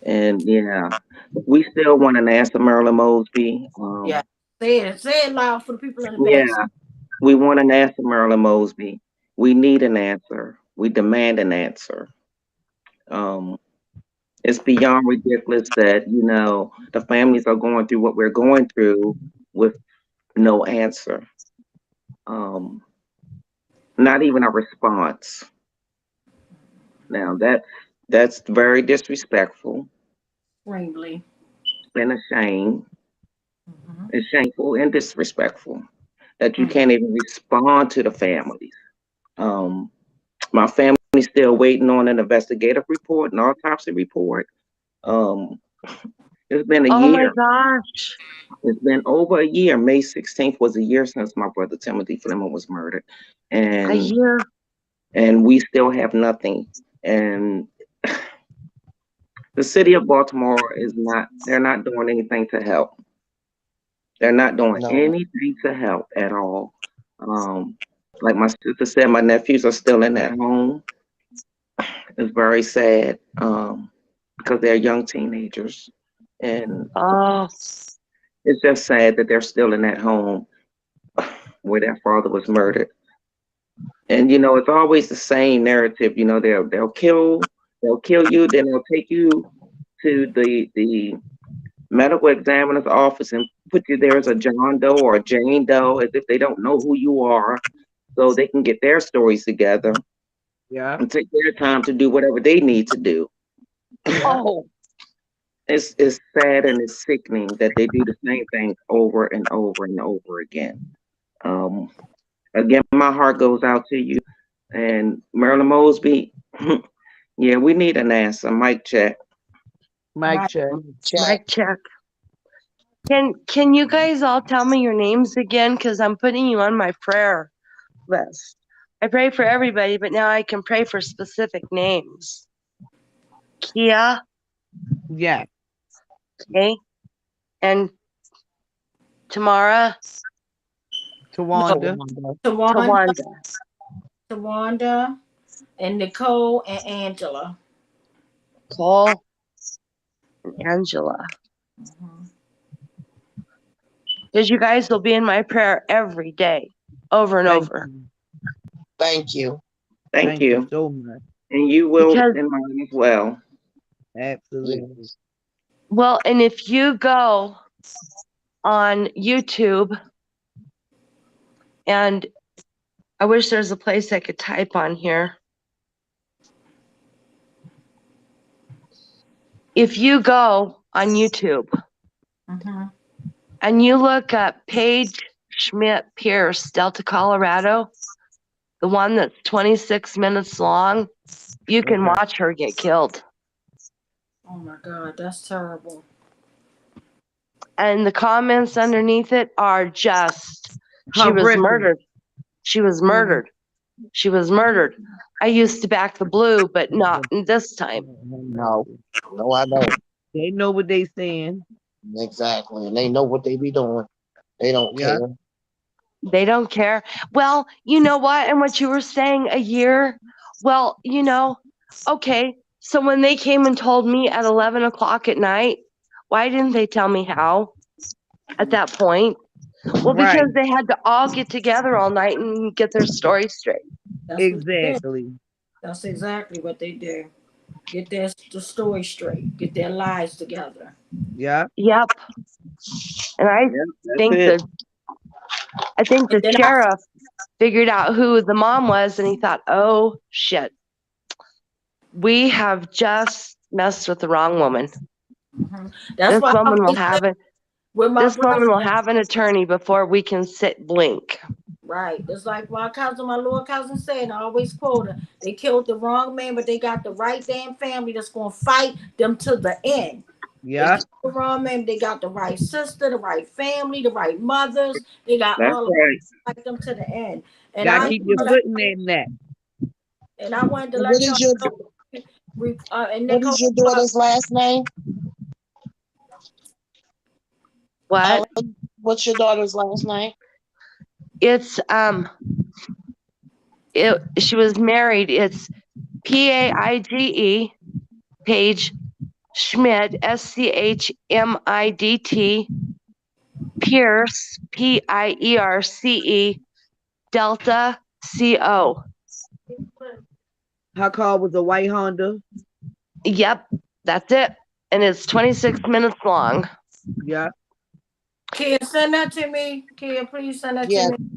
And yeah, we still want an answer, Marilyn Mosby. Yeah, say it loud for the people in the back. Yeah, we want an answer, Marilyn Mosby. We need an answer. We demand an answer. It's beyond ridiculous that, the families are going through what we're going through with no answer. Not even a response. Now that's very disrespectful. Extremely. And a shame. It's shameful and disrespectful that you can't even respond to the families. My family's still waiting on an investigative report, an autopsy report. It's been a year. Oh my gosh. It's been over a year. May 16th was a year since my brother Timothy Fleming was murdered. And a year. And we still have nothing. And the city of Baltimore they're not doing anything to help. They're not doing anything to help at all. Like my sister said, my nephews are still in that home. It's very sad because they're young teenagers. And it's just sad that they're still in that home where their father was murdered. And, it's always the same narrative. They'll kill you, then they'll take you to the medical examiner's office and put you there as a John Doe or a Jane Doe, as if they don't know who you are, so they can get their stories together. Yeah. And take their time to do whatever they need to do. It's sad and it's sickening that they do the same thing over and over and over again. Again, my heart goes out to you. And Marilyn Mosby, yeah, we need an answer. Mic check. Mic check. Mic check. Can you guys all tell me your names again? Because I'm putting you on my prayer list. I pray for everybody, but now I can pray for specific names. Kia. Yeah. Okay. And Tamara. Tawanda. Tawanda. And Nicole and Angela. Nicole and Angela. Because you guys will be in my prayer every day, over and over. Thank you. Thank you. so much. And you will Because- in mine as well. Absolutely. Well, and if you go on YouTube, and I wish there's a place I could type on here. If you go on YouTube and you look up Paige Schmidt Pierce, Delta, Colorado, the one that's 26 minutes long, you can watch her get killed. Oh my God, that's terrible. And the comments underneath it are just, she was Horrific. murdered. She was murdered. She was murdered. I used to back the blue, but not this time. No, I don't. They know what they saying. Exactly, and they know what they be doing. They don't care. They don't care. Well, you know what? And what you were saying, a year. Well, you know, okay. So when they came and told me at 11 o'clock at night, why didn't they tell me how at that point? Well, because they had to all get together all night and get their story straight. That's what they did. Exactly. That's exactly what they do. Get the story straight. Get their lives together. Yeah. Yep. And I think it. the sheriff figured out who the mom was, and he thought, "Oh shit, we have just messed with the wrong woman. That's This why woman will I have it. with my This woman will brother- have an attorney before we can sit blink." Right. It's like my little cousin said, and I always quote her, they killed the wrong man, but they got the right damn family that's gonna fight them to the end. Yeah. They killed the wrong man, they got the right sister, the right family, the right mothers. They got That's all of right. them to fight them to the end. And Gotta I keep your foot in that net. and I wanted to What let is y'all your know. And What is your daughter's last name? What? What's your daughter's last name? It's she was married. It's Paige Paige Schmidt, SCHMIDT, Pierce, PIERCE, Delta, CO. Her car was a white Honda. Yep, that's it. And it's 26 minutes long. Yeah. Kia, send that to me. Kia, please send that Yeah. to me.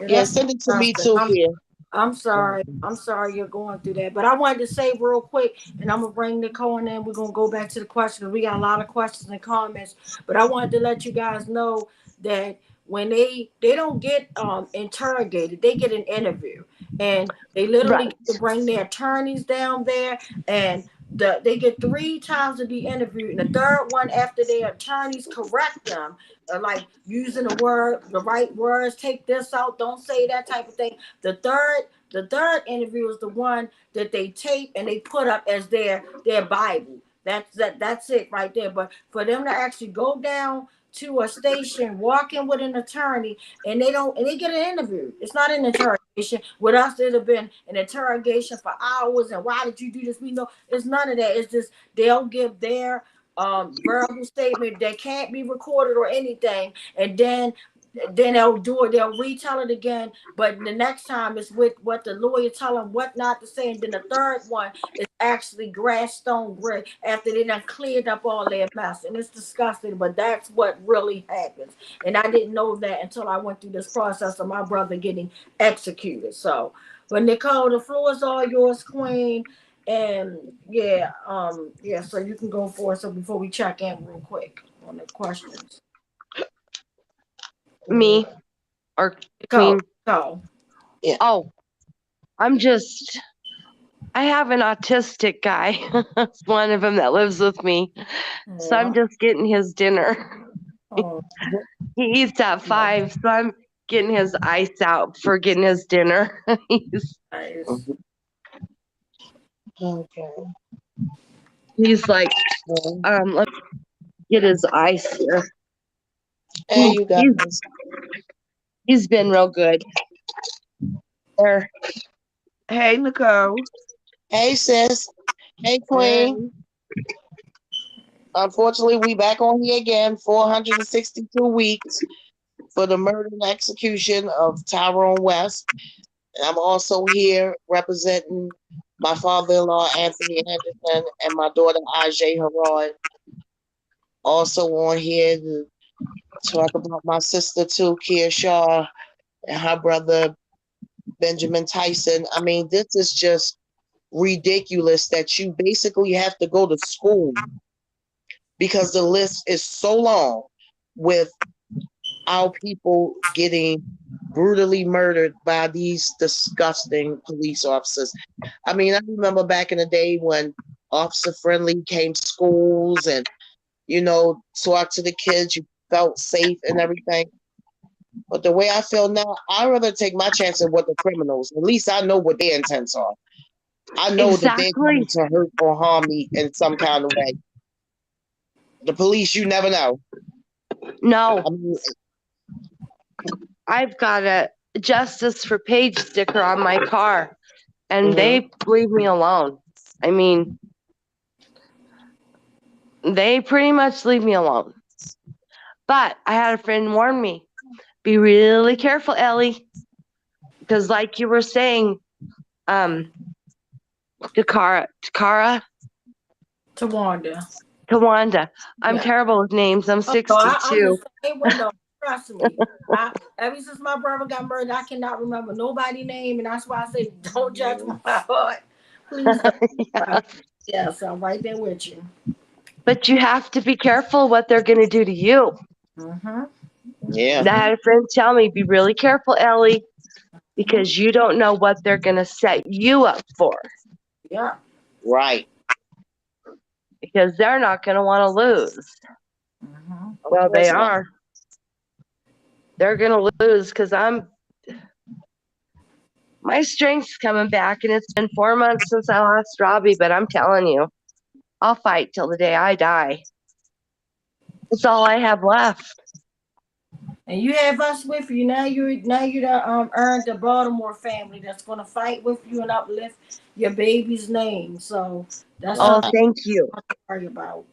Yeah, that's send it to me disgusting. too, Kia. I'm sorry. I'm sorry you're going through that. But I wanted to say real quick, and I'm going to bring Nicole in, and we're going to go back to the questions. We got a lot of questions and comments. But I wanted to let you guys know that when they don't get interrogated, they get an interview. And they literally get to bring their attorneys down there, and they get 3 times to be interviewed. And the third one, after their attorneys correct them, like using the right words, take this out, don't say that type of thing. The third interview is the one that they tape and they put up as their Bible. That's it right there. But for them to actually go down to a station, walking with an attorney, and they get an interview. It's not an interrogation. With us, it'd have been an interrogation for hours. And why did you do this? We know it's none of that. It's just they'll give their verbal statement that can't be recorded or anything, and then they'll do it. They'll retell it again, but the next time it's with what the lawyer tell them what not to say, and then the third one is actually grass, stone, brick after they done cleared up all their mess, and it's disgusting. But that's what really happens, and I didn't know that until I went through this process of my brother getting executed. So, but Nicole, the floor is all yours, Queen. And so you can go for it. So before we check in real quick on the questions. Me or Go. Queen? Yeah. Oh, I have an autistic guy. It's one of them that lives with me. So I'm just getting his dinner. He eats at 5, so I'm getting his ice out for getting his dinner. Okay. He's like, let's get his ice here. Hey, you guys. He's been real good. There. Hey, Nicole. Hey, sis. Hey, Queen. Unfortunately, we back on here again, 462 weeks. for the murder and execution of Tyrone West. And I'm also here representing my father-in-law, Anthony Anderson, and my daughter, Ajay Harrod. Also on here to talk about my sister, too, Kia Shaw, and her brother, Benjamin Tyson. I mean, this is just ridiculous that you basically have to go to school because the list is so long with our people getting brutally murdered by these disgusting police officers. I mean, I remember back in the day when Officer Friendly came to schools and, you know, talked to the kids, you felt safe and everything. But the way I feel now, I'd rather take my chances with the criminals. At least I know what their intents are. I know that they're going to hurt or harm me in some kind of way. The police, you never know. No. I mean, I've got a Justice for Paige sticker on my car, and they leave me alone. I mean, they pretty much leave me alone. But I had a friend warn me, be really careful, Ellie, because like you were saying, Tawanda. I'm terrible with names. I'm 62. I'm the same way, though. Trust me. Ever since my brother got murdered, I cannot remember nobody's name, and that's why I say don't judge my heart. Please don't. Yes, I'm right there with you. But you have to be careful what they're going to do to you. Yeah. I had a friend tell me, be really careful, Ellie, because you don't know what they're going to set you up for. Yeah. Right. Because they're not going to want to lose. Well, they are. They're going to lose because my strength's coming back, and it's been 4 months since I lost Robbie, but I'm telling you, I'll fight till the day I die. It's all I have left. And you have us with you. Now you earned the Baltimore family that's going to fight with you and uplift your baby's name. So that's thank you. to worry about.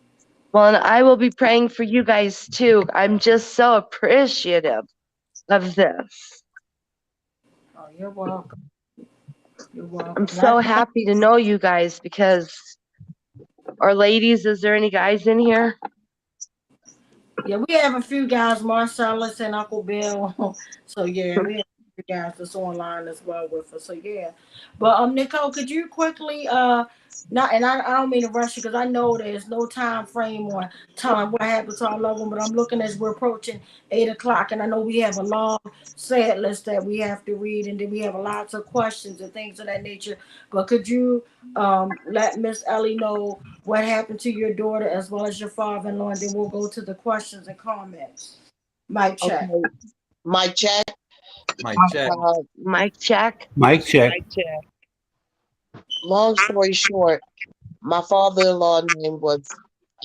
Well, and I will be praying for you guys too. I'm just so appreciative of this. Oh, you're welcome. You're welcome. I'm so happy to know you guys because, or ladies, is there any guys in here? Yeah, we have a few guys, Marcellus and Uncle Bill. So yeah, we have a few guys that's online as well with us. So yeah. But Nicole, could you quickly I don't mean to rush you because I know there's no time frame or time what happened to our loved one, but I'm looking as we're approaching 8 o'clock, and I know we have a long sad list that we have to read, and then we have lots of questions and things of that nature. But could you let Miss Ellie know what happened to your daughter as well as your father-in-law, and then we'll go to the questions and comments. Mic check. Okay. Mic check. Mic check. Mic check. Mic check. Long story short, my father-in-law name was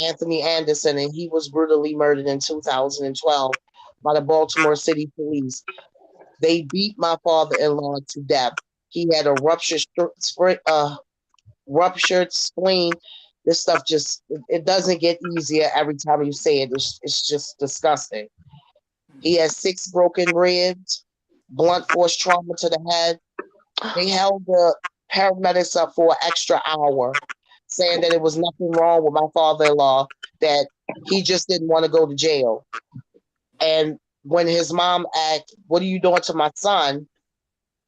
Anthony Anderson, and he was brutally murdered in 2012 by the Baltimore City Police. They beat my father-in-law to death. He had a ruptured spleen. This stuff it doesn't get easier every time you say it. It's just disgusting. He has 6 broken ribs, blunt force trauma to the head. They held the paramedics up for an extra hour, saying that it was nothing wrong with my father-in-law, that he just didn't want to go to jail. And when his mom asked, "What are you doing to my son?"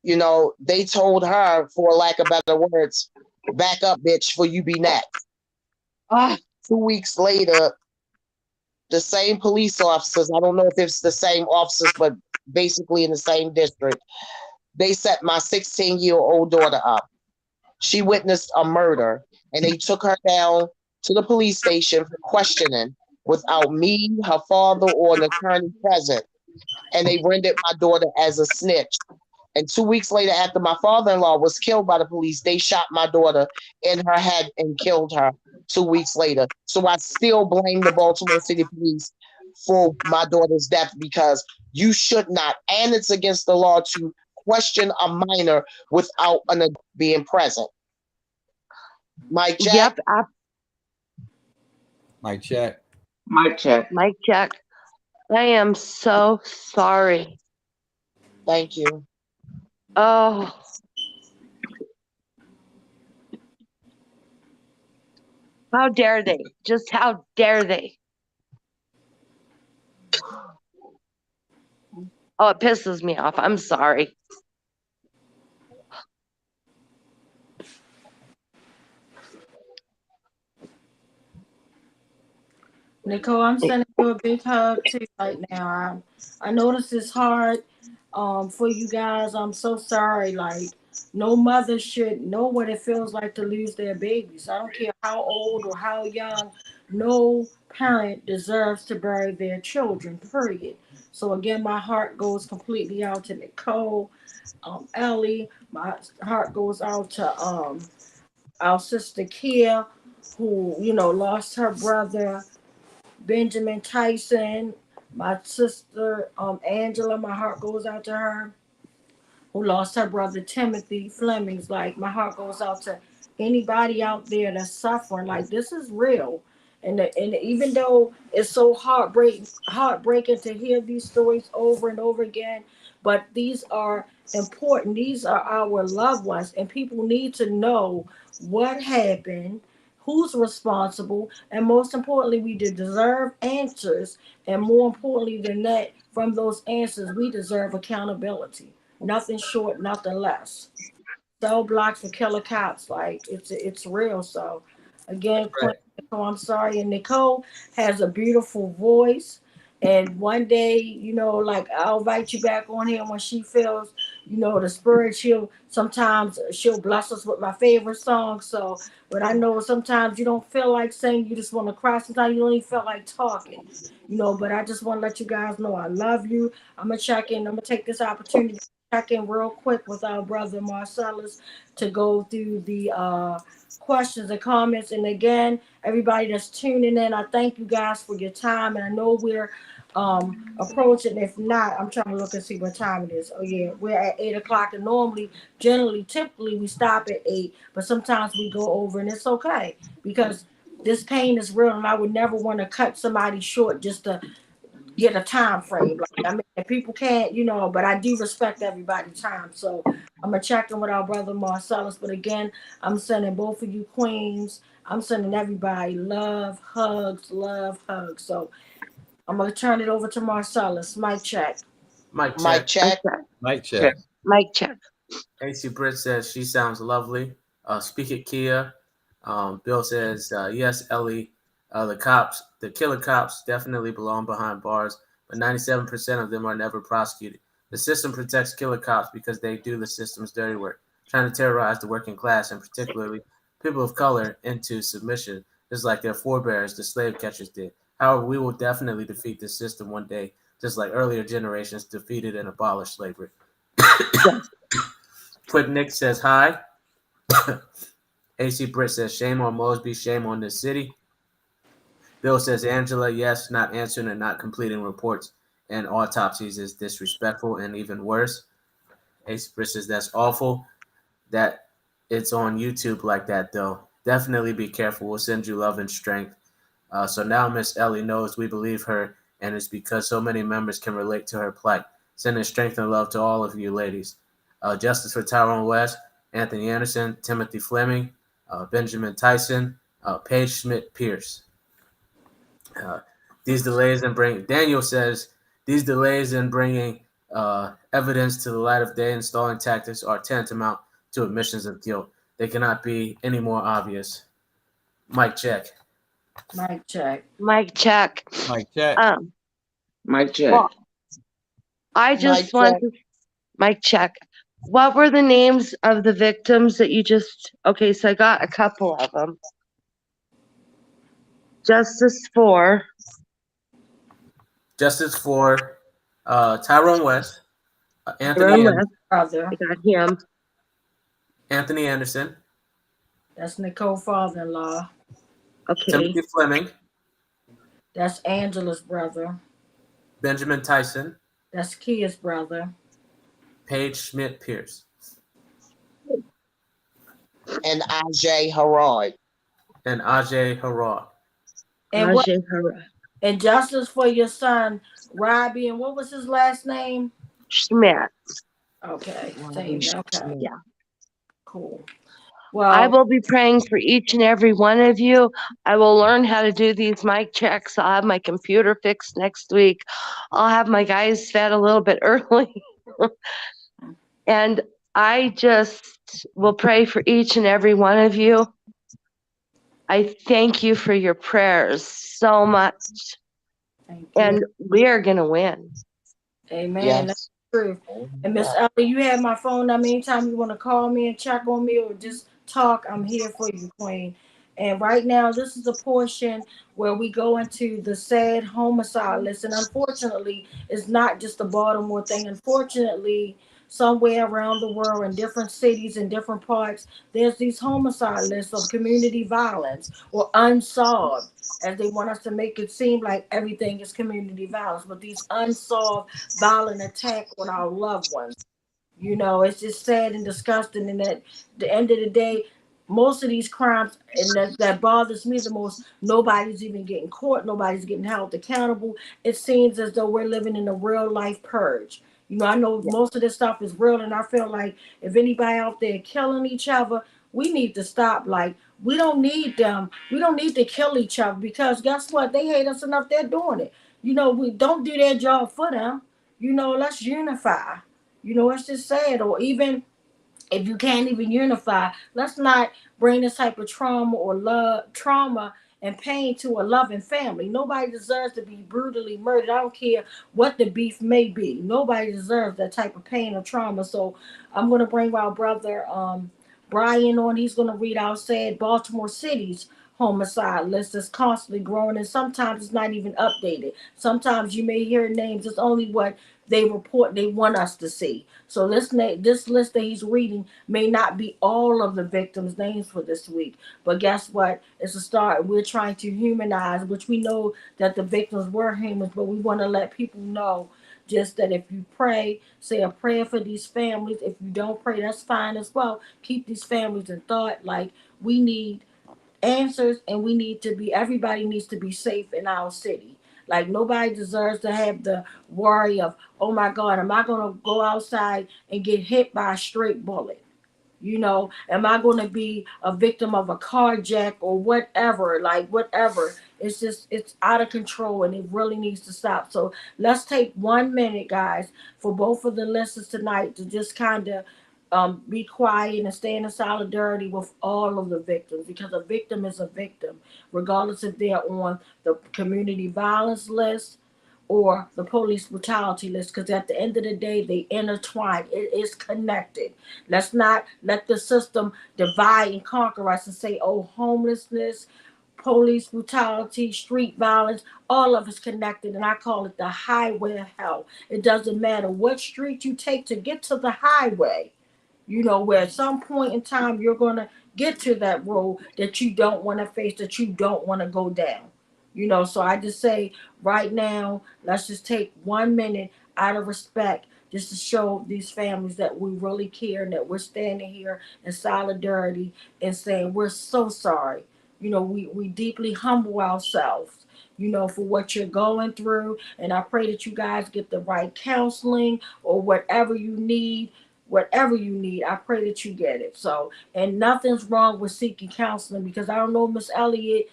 You know, they told her, for lack of better words, "Back up, bitch, for you be next." 2 weeks later, the same police officers, I don't know if it's the same officers, but basically in the same district, they set my 16-year-old daughter up. She witnessed a murder, and they took her down to the police station for questioning without me, her father, or an attorney present. And they rendered my daughter as a snitch. And 2 weeks later, after my father-in-law was killed by the police, they shot my daughter in her head and killed her 2 weeks later. So I still blame the Baltimore City Police for my daughter's death, because you should not, and it's against the law to question a minor without an adult being present. Mic check. Yep. Mic check. Mic check. Mic check. I am so sorry. Thank you. Oh. How dare they? Just how dare they? Oh, it pisses me off. I'm sorry. Nicole, I'm sending you a big hug too right now. I know this is hard for you guys. I'm so sorry. Like, no mother should know what it feels like to lose their babies. I don't care how old or how young. No parent deserves to bury their children, period. So again, my heart goes completely out to Nicole, Ellie. My heart goes out to our sister Kia, who, you know, lost her brother Benjamin Tyson, my sister Angela, my heart goes out to her, who lost her brother Timothy Flemings. Like, my heart goes out to anybody out there that's suffering. Like, this is real. And even though it's so heartbreaking to hear these stories over and over again, but these are important. These are our loved ones, and people need to know what happened, who's responsible, and most importantly, we deserve answers. And more importantly than that, from those answers, we deserve accountability. Nothing short, nothing less. Cell blocks for killer cops, like it's real. So again, Right. Nicole, I'm sorry. And Nicole has a beautiful voice. And one day, you know, like, I'll invite you back on here when she feels, you know, the spirit. She'll bless us with my favorite song. So, but I know sometimes you don't feel like singing, you just want to cry. Sometimes you don't even feel like talking, you know. But I just want to let you guys know I love you. I'm gonna check in. I'm gonna take this opportunity to check in real quick with our brother Marcellus to go through the questions and comments. And again, everybody that's tuning in, I thank you guys for your time. And I know we're approaching. If not, I'm trying to look and see what time it is. Oh yeah, we're at 8 o'clock, and normally, typically we stop at 8, but sometimes we go over, and it's okay because this pain is real, and I would never want to cut somebody short just to get a time frame. Like, I mean, people can't, you know, but I do respect everybody's time. So I'm gonna check in with our brother Marcellus. But again, I'm sending both of you queens. I'm sending everybody love, hugs, love, hugs. So I'm gonna turn it over to Marcellus. Mic check. Mic check. Mic check. Mic check. Mic check. AC Britt says she sounds lovely. Speak it, Kia. Bill says yes, Ellie. The killer cops definitely belong behind bars, but 97% of them are never prosecuted. The system protects killer cops because they do the system's dirty work, trying to terrorize the working class and particularly people of color into submission, just like their forebears, the slave catchers, did. However, we will definitely defeat this system one day, just like earlier generations defeated and abolished slavery. Quick Nick says hi. AC Britt says shame on Mosby, shame on this city. Bill says Angela, yes, not answering and not completing reports and autopsies is disrespectful and even worse. AC Britt says that's awful that it's on YouTube like that, though. Definitely be careful. We'll send you love and strength. So now Miss Ellie knows we believe her, and it's because so many members can relate to her plight. Sending strength and love to all of you ladies. Justice for Tyrone West, Anthony Anderson, Timothy Fleming, Benjamin Tyson, Paige Schmidt-Pierce. Daniel says, these delays in bringing evidence to the light of day and stalling tactics are tantamount to admissions of guilt. They cannot be any more obvious. Mic check. Mic check. Mic check. Mic check. Mic check. Well, I just want to mic check. What were the names of the victims that you just? Okay, so I got a couple of them. Justice for Tyrone West, Anthony Anderson, I got him. Anthony Anderson. That's Nicole's father-in-law. Okay. Timothy Fleming. That's Angela's brother. Benjamin Tyson. That's Kia's brother. Paige Schmidt-Pierce. And Ajay Harad. And Ajay Harad. And And justice for your son, Robbie, and what was his last name? Schmidt. Okay, same. Okay, Yeah. cool. I Well, will be praying for each and every one of you. I will learn how to do these mic checks. I'll have my computer fixed next week. I'll have my guys fed a little bit early. And I just will pray for each and every one of you. I thank you for your prayers so much. And we are going to win. amen. That's true. And Miss Ellie, you have my phone number. Anytime you want to call me and check on me or just talk, I'm here for you, Queen. And right now, this is the portion where we go into the sad homicide list. And unfortunately, it's not just a Baltimore thing. Unfortunately, somewhere around the world in different cities and different parts, there's these homicide lists of community violence or unsolved, as they want us to make it seem like everything is community violence, but these unsolved violent attacks on our loved ones. You know, it's just sad and disgusting. And at the end of the day, most of these crimes, and that bothers me the most, nobody's even getting caught. Nobody's getting held accountable. It seems as though we're living in a real life purge. You know, I know most of this stuff is real, and I feel like if anybody out there killing each other, we need to stop. Like, we don't need them. We don't need to kill each other because guess what? They hate us enough. They're doing it. You know, we don't do their job for them. You know, let's unify. You know, it's just sad. Or even if you can't even unify, let's not bring this type of trauma and pain to a loving family. Nobody deserves to be brutally murdered. I don't care what the beef may be. Nobody deserves that type of pain or trauma. So I'm gonna bring our brother Brian on. He's gonna read our sad Baltimore City's homicide list that's constantly growing, and sometimes it's not even updated. Sometimes you may hear names, it's only what they report they want us to see. So this list that he's reading may not be all of the victims' names for this week, but guess what? It's a start. We're trying to humanize, which we know that the victims were humans, but we want to let people know just that if you pray, say a prayer for these families. If you don't pray, that's fine as well. Keep these families in thought. Like, we need answers, and we need to be, everybody needs to be safe in our city. Like, nobody deserves to have the worry of, oh my God, am I going to go outside and get hit by a straight bullet? You know, am I going to be a victim of a carjack or whatever? Like, whatever. It's just, it's out of control, and it really needs to stop. So let's take 1 minute, guys, for both of the listeners tonight to just kind of be quiet and stand in solidarity with all of the victims, because a victim is a victim, regardless if they're on the community violence list or the police brutality list, because at the end of the day, they intertwine. It is connected. Let's not let the system divide and conquer us and say, oh, homelessness, police brutality, street violence, all of it's connected. And I call it the highway of hell. It doesn't matter what street you take to get to the highway. You know, where at some point in time you're going to get to that road that you don't want to face, that you don't want to go down. You know, so I just say right now, let's just take 1 minute out of respect just to show these families that we really care and that we're standing here in solidarity and saying we're so sorry. You know, we deeply humble ourselves, you know, for what you're going through. And I pray that you guys get the right counseling or whatever you need. Whatever you need, I pray that you get it. So, and nothing's wrong with seeking counseling, because I don't know, Miss Ellie,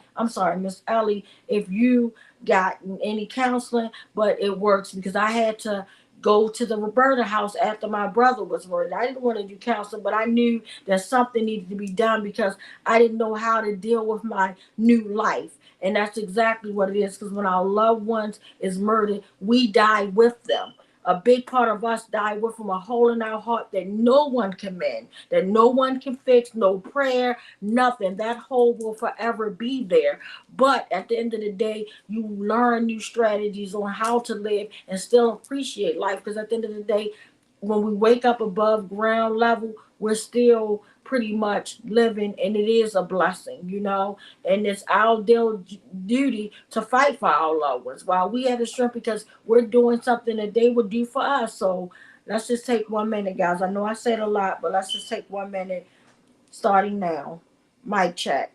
if you got any counseling, but it works, because I had to go to the Roberta house after my brother was murdered. I didn't want to do counseling, but I knew that something needed to be done because I didn't know how to deal with my new life. And that's exactly what it is, because when our loved ones is murdered, we die with them. A big part of us died with from a hole in our heart that no one can mend, that no one can fix, no prayer, nothing. That hole will forever be there. But at the end of the day, you learn new strategies on how to live and still appreciate life. Because at the end of the day, when we wake up above ground level, we're still pretty much living, and it is a blessing, you know, and it's our duty to fight for our loved ones while we have the strength, because we're doing something that they would do for us. So let's just take 1 minute, guys. I know I said a lot, but let's just take 1 minute starting now. Mic check.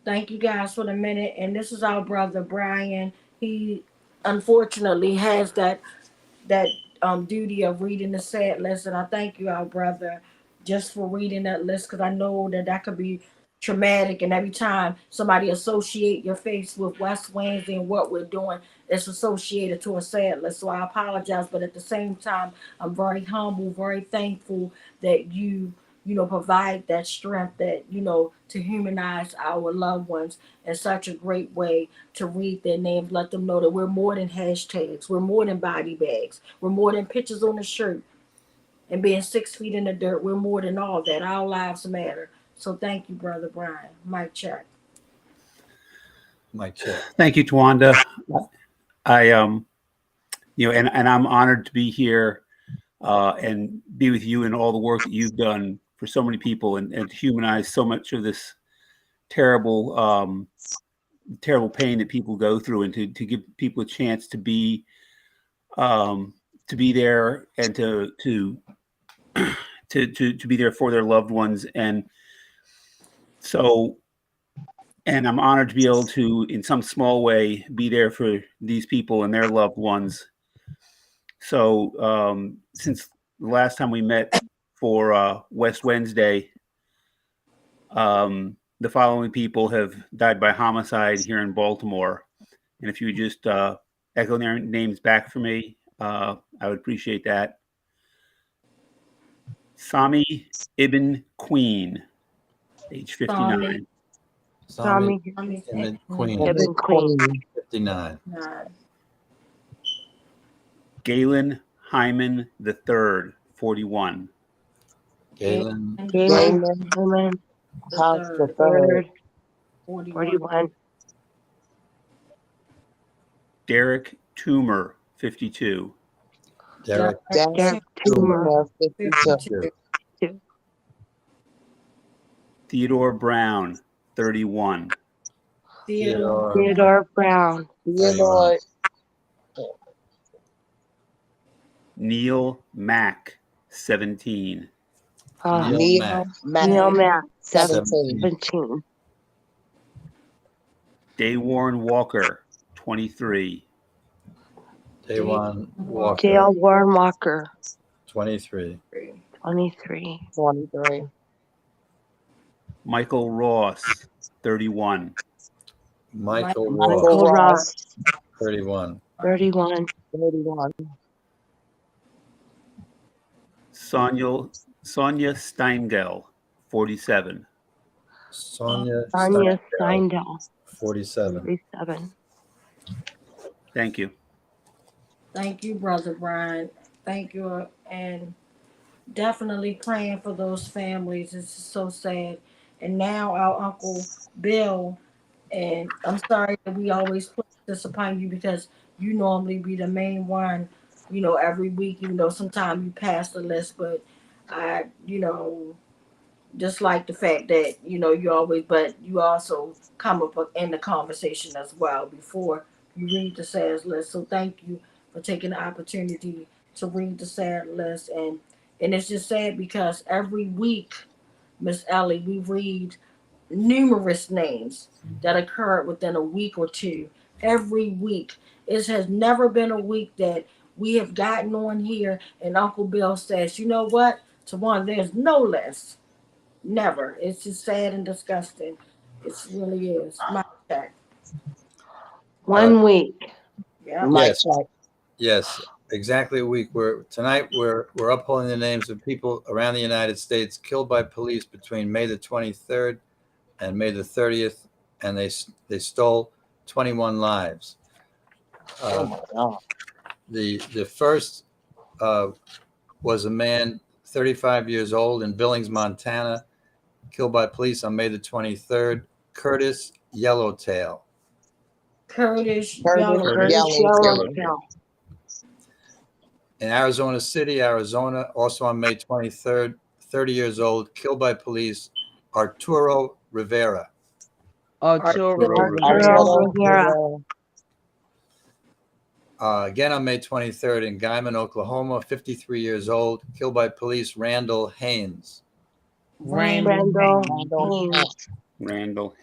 Thank you guys for the minute. And this is our brother Brian. He unfortunately has that duty of reading the sad list, and I thank you, our brother, just for reading that list, because I know that could be traumatic, and every time somebody associate your face with West Wednesday and what we're doing, it's associated to a sad list. So I apologize, but at the same time, I'm very humble, very thankful that you provide that strength, that to humanize our loved ones in such a great way, to read their names, let them know that we're more than hashtags, we're more than body bags, we're more than pictures on the shirt and being 6 feet in the dirt. We're more than all that. Our lives matter. So thank you, Brother Brian. Mike check. Mike check. Thank you, Tawanda. I and I'm honored to be here and be with you and all the work that you've done for so many people, and to humanize so much of this terrible terrible pain that people go through, and to give people a chance to be there, and to be there for their loved ones. And so, and I'm honored to be able to, in some small way, be there for these people and their loved ones. So since the last time we met for West Wednesday, the following people have died by homicide here in Baltimore. And if you would just echo their names back for me, I would appreciate that. Sami Ibn Queen, age 59. Sami Ibn Queen, Ibn Queen. 59. Galen Hyman III, 41. Galen Hyman the third, 41. Derek Toomer, 52. Derek Toomer, 52. Theodore Brown, 31. Theodore Brown. Theodore. Neil Mack, 17. Neil Mack, 17. 17. Daywarn Walker, 23. Daywan Walker, Dale Warren Walker, 23. 23. 23. Michael Ross, 31. Michael Ross, 31. 31. 31. Sonia Steingel, 47. Sonia Steindl, 47. 47. Thank you. Thank you, Brother Brian. Thank you. And definitely praying for those families. It's so sad. And now our Uncle Bill, and I'm sorry that we always put this upon you, because you normally be the main one, every week, even though sometimes you pass the list. But I, just like the fact that, you always, but you also come up in the conversation as well before you read the sad list. So thank you for taking the opportunity to read the sad list. And it's just sad because every week, Miss Ellie, we read numerous names that occurred within a week or two. Every week. It has never been a week that we have gotten on here and Uncle Bill says, you know what, Tawana, there's no list. Never. It's just sad and disgusting. It really is. My check. 1 week. Yeah. Yes, exactly a week. Tonight we're upholding the names of people around the United States killed by police between May the 23rd and May the 30th, and they stole 21 lives. Oh my God. The first was a man, 35 years old, in Billings, Montana, killed by police on May the 23rd. Curtis Yellowtail. Curtis Yellowtail. In Arizona City, Arizona, also on May 23rd, 30 years old, killed by police, Arturo Rivera. Arturo Rivera. Again on May 23rd in Guyman, Oklahoma, 53 years old, killed by police, Randall Haynes. Randall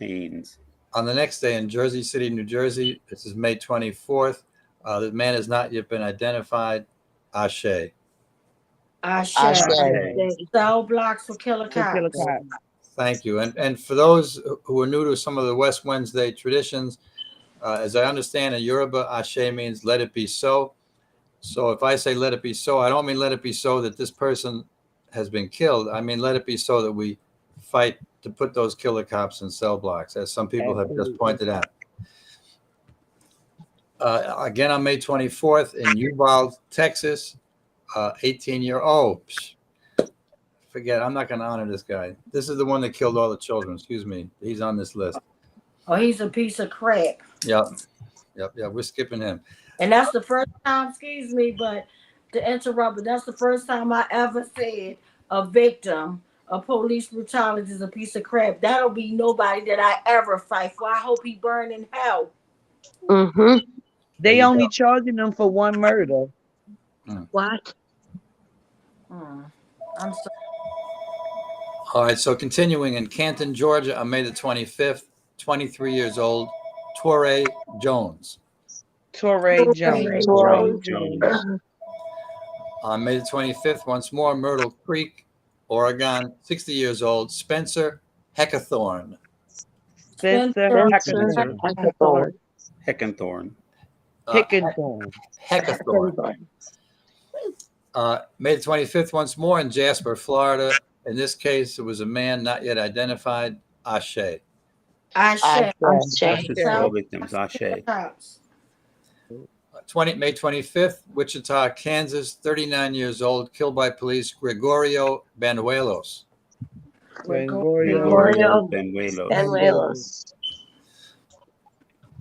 Haynes. On the next day in Jersey City, New Jersey, this is May 24th. The man has not yet been identified. Ashe. Ashe. Cell blocks for killer cops. Thank you. And for those who are new to some of the West Wednesday traditions, as I understand in Yoruba, Ashe means let it be so. So if I say let it be so, I don't mean let it be so that this person has been killed. I mean let it be so that we fight to put those killer cops in cell blocks, as some people have just pointed out. Again on May 24th in Uvalde, Texas, 18-year-old. Forget, I'm not going to honor this guy. This is the one that killed all the children. Excuse me. He's on this list. Oh, he's a piece of crap. Yep. We're skipping him. And that's the first time, excuse me, but to interrupt, but that's the first time I ever said a victim of police brutality is a piece of crap. That'll be nobody that I ever fight for. I hope he burn in hell. Mm-hmm. They only charging them for one murder. What? I'm sorry. All right, so continuing in Canton, Georgia, on May the 25th, 23 years old, Torrey Jones. Torrey Jones. On May the 25th, once more, Myrtle Creek, Oregon, 60 years old, Spencer Heckathorn. Spencer Heckathorn. Heckenthorn. Heckathorn. May the 25th, once more in Jasper, Florida. In this case, it was a man not yet identified, Ashe. Ashe. All victims, Ashe. May 25th, Wichita, Kansas, 39 years old, killed by police, Gregorio Banuelos. Gregorio Banuelos.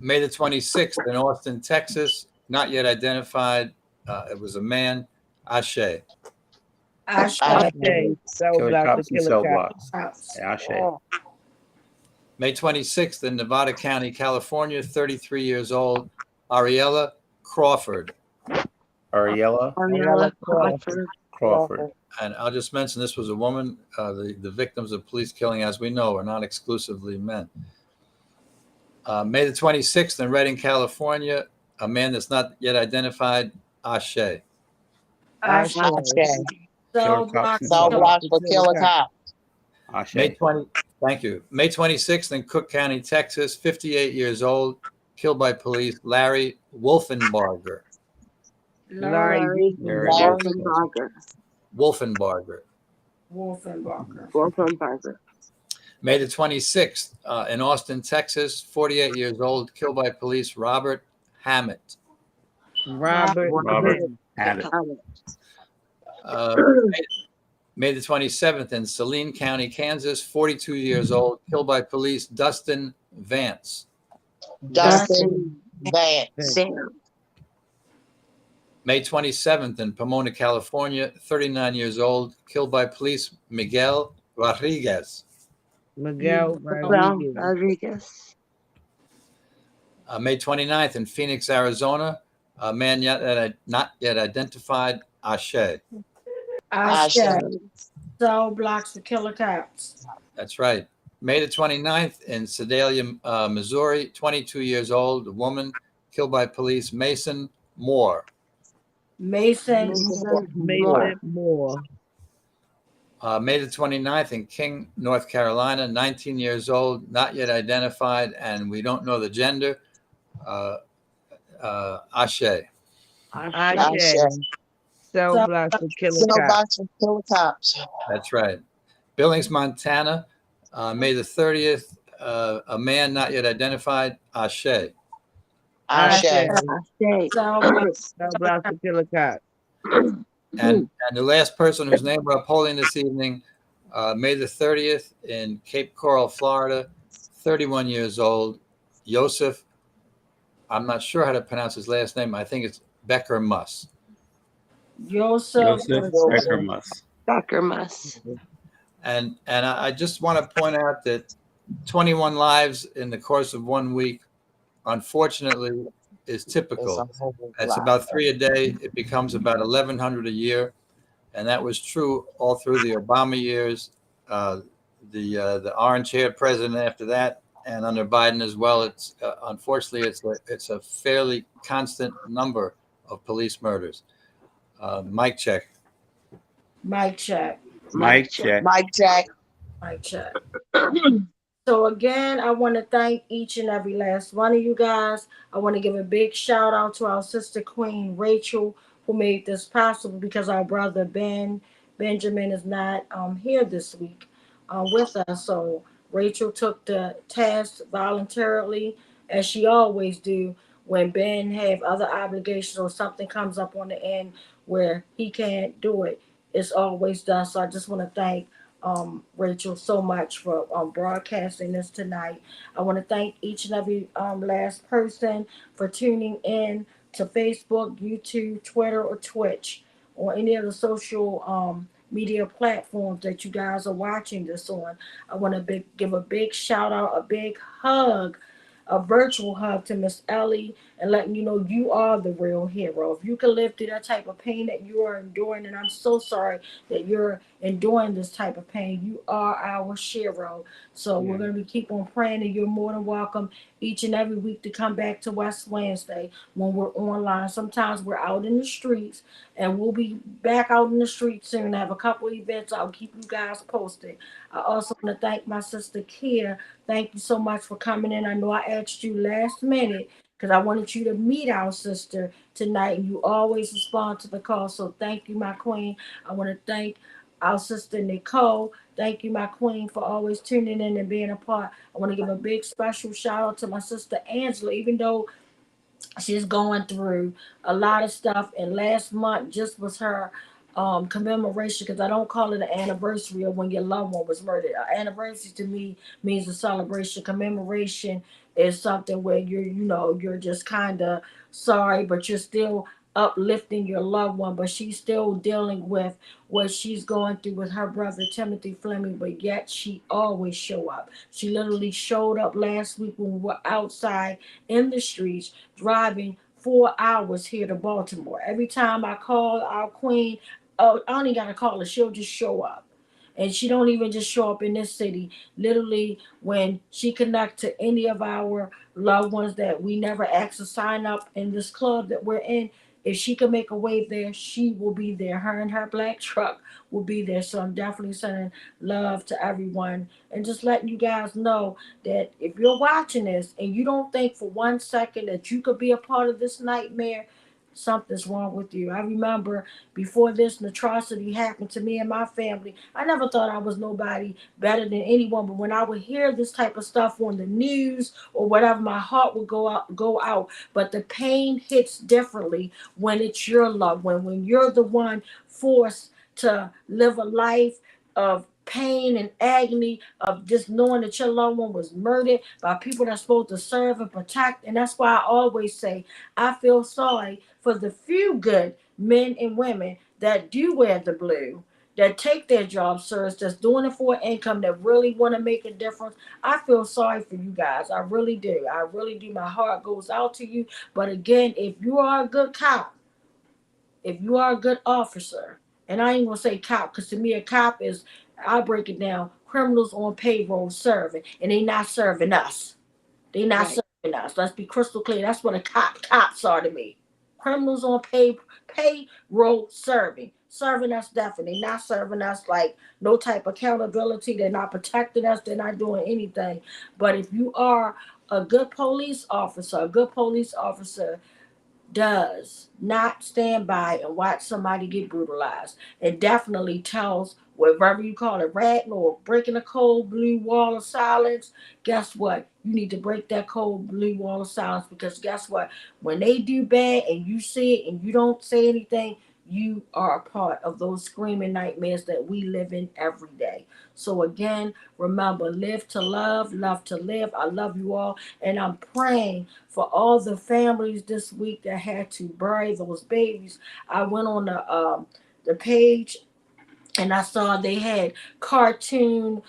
May the 26th in Austin, Texas, not yet identified. It was a man, Ashe. Ashe. Killer cops and cell blocks. Ashe. May 26th in Nevada County, California, 33 years old, Ariella Crawford. Ariella Crawford. And I'll just mention this was a woman. The victims of police killing, as we know, are not exclusively men. May the 26th in Redding, California, a man that's not yet identified, Ashe. Ashe. Cell blocks for killer cops. May 20. Thank you. May 26th in Cook County, Texas, 58 years old, killed by police, Larry Wolfenbarger. Larry Wolfenbarger. Wolfenbarger. May the 26th in Austin, Texas, 48 years old, killed by police, Robert Hammett. Robert Hammett. May the 27th in Saline County, Kansas, 42 years old, killed by police, Dustin Vance. May 27th in Pomona, California, 39 years old, killed by police, Miguel Rodriguez. Rodriguez. May 29th in Phoenix, Arizona, a man not yet identified, Ashe. Ashe. Cell blocks for killer cops. That's right. May the 29th in Sedalia, Missouri, 22 years old, a woman killed by police, Mason Moore. Mason Moore. May the 29th in King, North Carolina, 19 years old, not yet identified, and we don't know the gender, Ashe. Cell blocks for killer cops. That's right. Billings, Montana, May the 30th, a man not yet identified, Ashe. Cell blocks for killer cops. And the last person whose name we're upholding this evening, May the 30th in Cape Coral, Florida, 31 years old, Joseph, I'm not sure how to pronounce his last name. I think it's Becker Muss. Joseph Becker Muss. And I just want to point out that 21 lives in the course of 1 week, unfortunately, is typical. It's about 3 a day. It becomes about 1,100 a year. And that was true all through the Obama years, the orange-haired president after that, and under Biden as well, it's unfortunately it's a fairly constant number of police murders. Mic check. Mic check. Mic check. Mic check. Mic check. So again, I want to thank each and every last one of you guys. I want to give a big shout out to our sister Queen Rachel, who made this possible, because our brother Benjamin is not here this week with us. So Rachel took the task voluntarily, as she always do when Ben have other obligations or something comes up on the end where he can't do it. It's always done. So I just want to thank Rachel so much for broadcasting this tonight. I want to thank each and every last person for tuning in to Facebook, YouTube, Twitter, or Twitch, or any of the social media platforms that you guys are watching this on. I want to give a big shout out, a big hug, a virtual hug to Miss Ellie, and letting you know you are the real hero. If you can live through that type of pain that you are enduring, and I'm so sorry that you're enduring this type of pain, you are our hero. So we're going to keep on praying, and you're more than welcome each and every week to come back to West Wednesday when we're online. Sometimes we're out in the streets, and we'll be back out in the streets soon. I have a couple events. I'll keep you guys posted. I also want to thank my sister Kia. Thank you so much for coming in. I know I asked you last minute because I wanted you to meet our sister tonight, and you always respond to the call. So thank you, my queen. I want to thank our sister Nicole. Thank you, my queen, for always tuning in and being a part. I want to give a big special shout out to my sister Angela, even though she's going through a lot of stuff, and last month just was her commemoration, because I don't call it an anniversary of when your loved one was murdered. Anniversary to me means a celebration. Commemoration is something where you're just kind of sorry, but you're still uplifting your loved one, but she's still dealing with what she's going through with her brother Timothy Fleming, but yet she always show up. She literally showed up last week when we were outside in the streets driving 4 hours here to Baltimore. Every time I call our queen, I only got to call her, she'll just show up. And she don't even just show up in this city. Literally, when she connect to any of our loved ones that we never asked to sign up in this club that we're in, if she can make a wave there, she will be there. Her and her black truck will be there. So I'm definitely sending love to everyone, and just letting you guys know that if you're watching this and you don't think for 1 second that you could be a part of this nightmare, something's wrong with you. I remember before this atrocity happened to me and my family, I never thought I was nobody better than anyone. But when I would hear this type of stuff on the news or whatever, my heart would go out. But the pain hits differently when it's your loved one, when you're the one forced to live a life of pain and agony of just knowing that your loved one was murdered by people that's supposed to serve and protect. And that's why I always say I feel sorry for the few good men and women that do wear the blue, that take their job serious, that's doing it for an income, that really want to make a difference. I feel sorry for you guys. I really do. I really do. My heart goes out to you. But again, if you are a good cop, if you are a good officer, and I ain't gonna say cop, because to me a cop is, I'll break it down, criminals on payroll serving, and they not serving us. They not serving us. Let's be crystal clear. That's what cops are to me. Criminals on payroll serving us definitely. Not serving us, like no type of accountability. They're not protecting us. They're not doing anything. But if you are a good police officer does not stand by and watch somebody get brutalized. It definitely tells, whatever you call it, ratting or breaking a cold blue wall of silence. Guess what? You need to break that cold blue wall of silence, because guess what? When they do bad and you see it and you don't say anything, you are a part of those screaming nightmares that we live in every day. So again, remember, live to love, love to live. I love you all. And I'm praying for all the families this week that had to bury those babies. I went on the page and I saw they had cartoon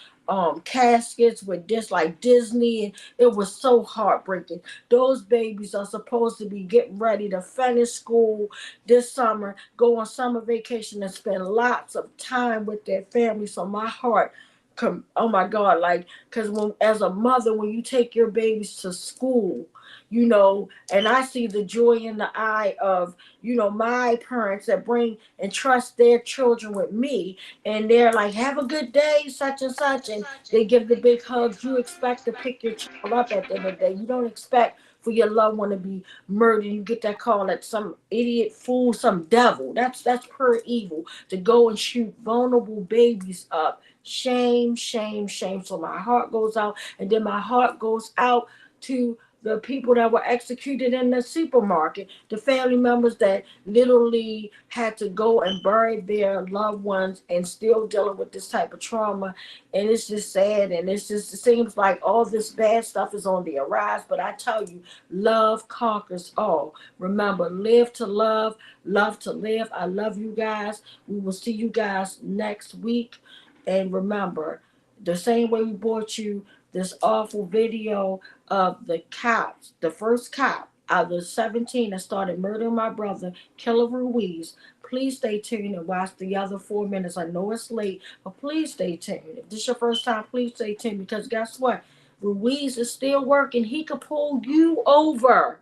caskets with just like Disney, and it was so heartbreaking. Those babies are supposed to be getting ready to finish school this summer, go on summer vacation, and spend lots of time with their family. So my heart oh my God, like, because when as a mother, when you take your babies to school, you know, and I see the joy in the eye of, you know, my parents that bring and trust their children with me, and they're like, have a good day, such and such, and they give the big hugs. You expect to pick your child up at the end of the day. You don't expect for your loved one to be murdered. You get that call that some idiot fool, some devil, that's pure evil, to go and shoot vulnerable babies up. Shame, shame, shame. So my heart goes out, and then my heart goes out to the people that were executed in the supermarket, the family members that literally had to go and bury their loved ones and still dealing with this type of trauma. And it's just sad. And it seems like all this bad stuff is on the arise. But I tell you, love conquers all. Remember, live to love, love to live. I love you guys. We will see you guys next week. And remember, the same way we brought you this awful video of the cops, the first cop out of the 17 that started murdering my brother, Killer Ruiz. Please stay tuned and watch the other 4 minutes. I know it's late, but please stay tuned. If this is your first time, please stay tuned, because guess what? Ruiz is still working. He could pull you over,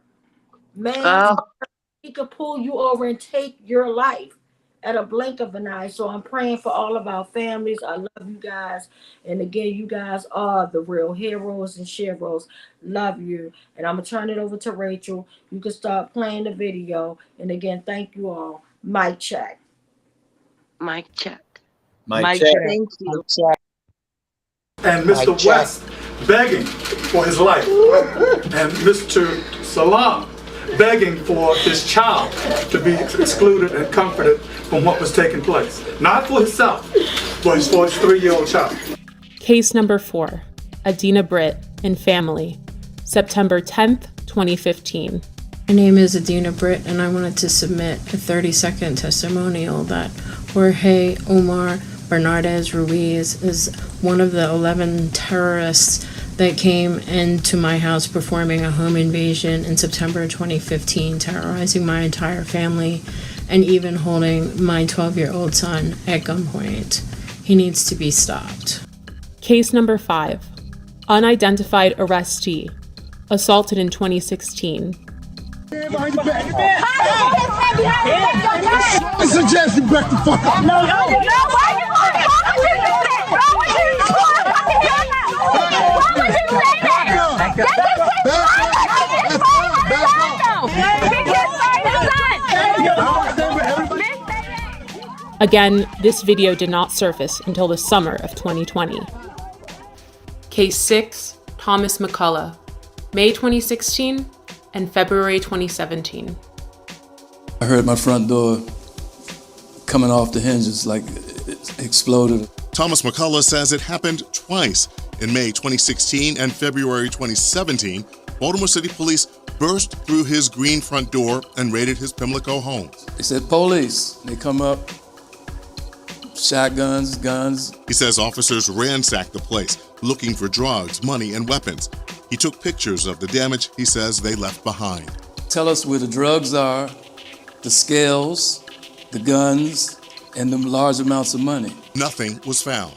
man. He could pull you over and take your life at a blink of an eye. So I'm praying for all of our families. I love you guys. And again, you guys are the real heroes and sheroes. Love you. And I'm going to turn it over to Rachel. You can start playing the video. And again, thank you all. Mic check. Mic check. Mic check. Thank you. And Mr. West begging for his life. And Mr. Salam begging for his child to be excluded and comforted from what was taking place. Not for himself, but for his 3-year-old child. Case number 4, Adina Britt and family, September 10th, 2015. My name is Adina Britt, and I wanted to submit a 30-second testimonial that Jorge Omar Bernardez Ruiz is one of the 11 terrorists that came into my house performing a home invasion in September 2015, terrorizing my entire family and even holding my 12-year-old son at gunpoint. He needs to be stopped. Case number 5, unidentified arrestee, assaulted in 2016. I suggest you back the fuck up. No, why you Again, this video did not surface until the summer of 2020. Case 6, Thomas McCullough, May 2016 and February 2017. I heard my front door coming off the hinges, like it exploded. Thomas McCullough says it happened twice. In May 2016 and February 2017, Baltimore City Police burst through his green front door and raided his Pimlico home. They said, police. They come up, shotguns, guns. He says officers ransacked the place, looking for drugs, money, and weapons. He took pictures of the damage he says they left behind. Tell us where the drugs are, the scales, the guns, and the large amounts of money. Nothing was found.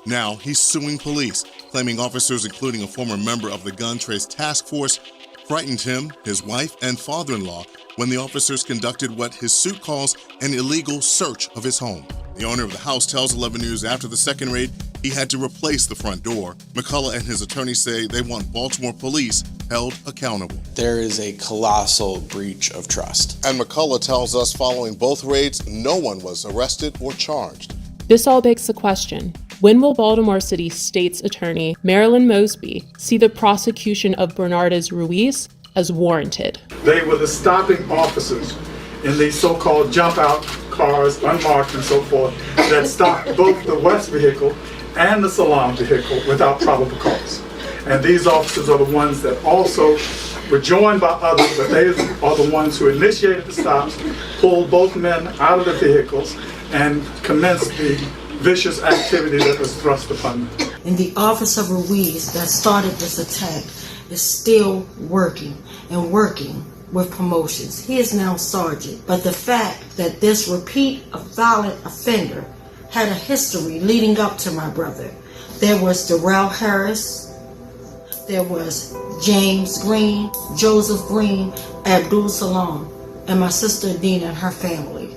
Now he's suing police, claiming officers, including a former member of the Gun Trace Task Force, frightened him, his wife, and father-in-law when the officers conducted what his suit calls an illegal search of his home. The owner of the house tells 11 News after the second raid, he had to replace the front door. McCullough and his attorney say they want Baltimore police held accountable. There is a colossal breach of trust. And McCullough tells us following both raids, no one was arrested or charged. This all begs the question, when will Baltimore City State's Attorney Marilyn Mosby see the prosecution of Bernardez Ruiz as warranted? They were the stopping officers in these so-called jump-out cars, unmarked and so forth, that stopped both the West vehicle and the Salam vehicle without probable cause. And these officers are the ones that also were joined by others, but they are the ones who initiated the stops, pulled both men out of the vehicles, and commenced the vicious activity that was thrust upon them. And the Officer Ruiz that started this attack is still working and working with promotions. He is now sergeant. But the fact that this repeat of violent offender had a history leading up to my brother. There was Darrell Harris, there was James Green, Joseph Green, Abdul Salam, and my sister Dina and her family.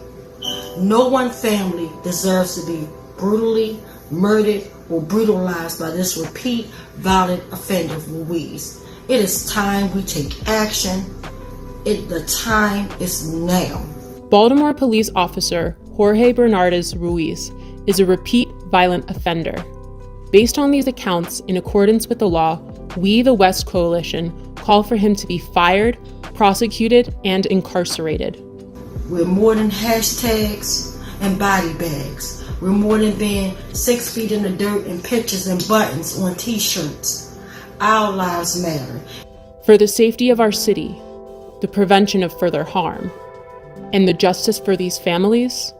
No one family deserves to be brutally murdered or brutalized by this repeat violent offender Ruiz. It is time we take action. The time is now. Baltimore police officer Jorge Bernardes Ruiz is a repeat violent offender. Based on these accounts, in accordance with the law, we, the West Coalition, call for him to be fired, prosecuted, and incarcerated. We're more than hashtags and body bags. We're more than being 6 feet in the dirt and pictures and buttons on t-shirts. Our lives matter. For the safety of our city, the prevention of further harm, and the justice for these families,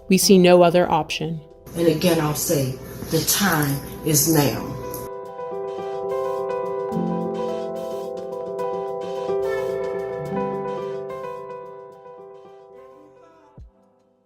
we see no other option. And again, I'll say, the time is now.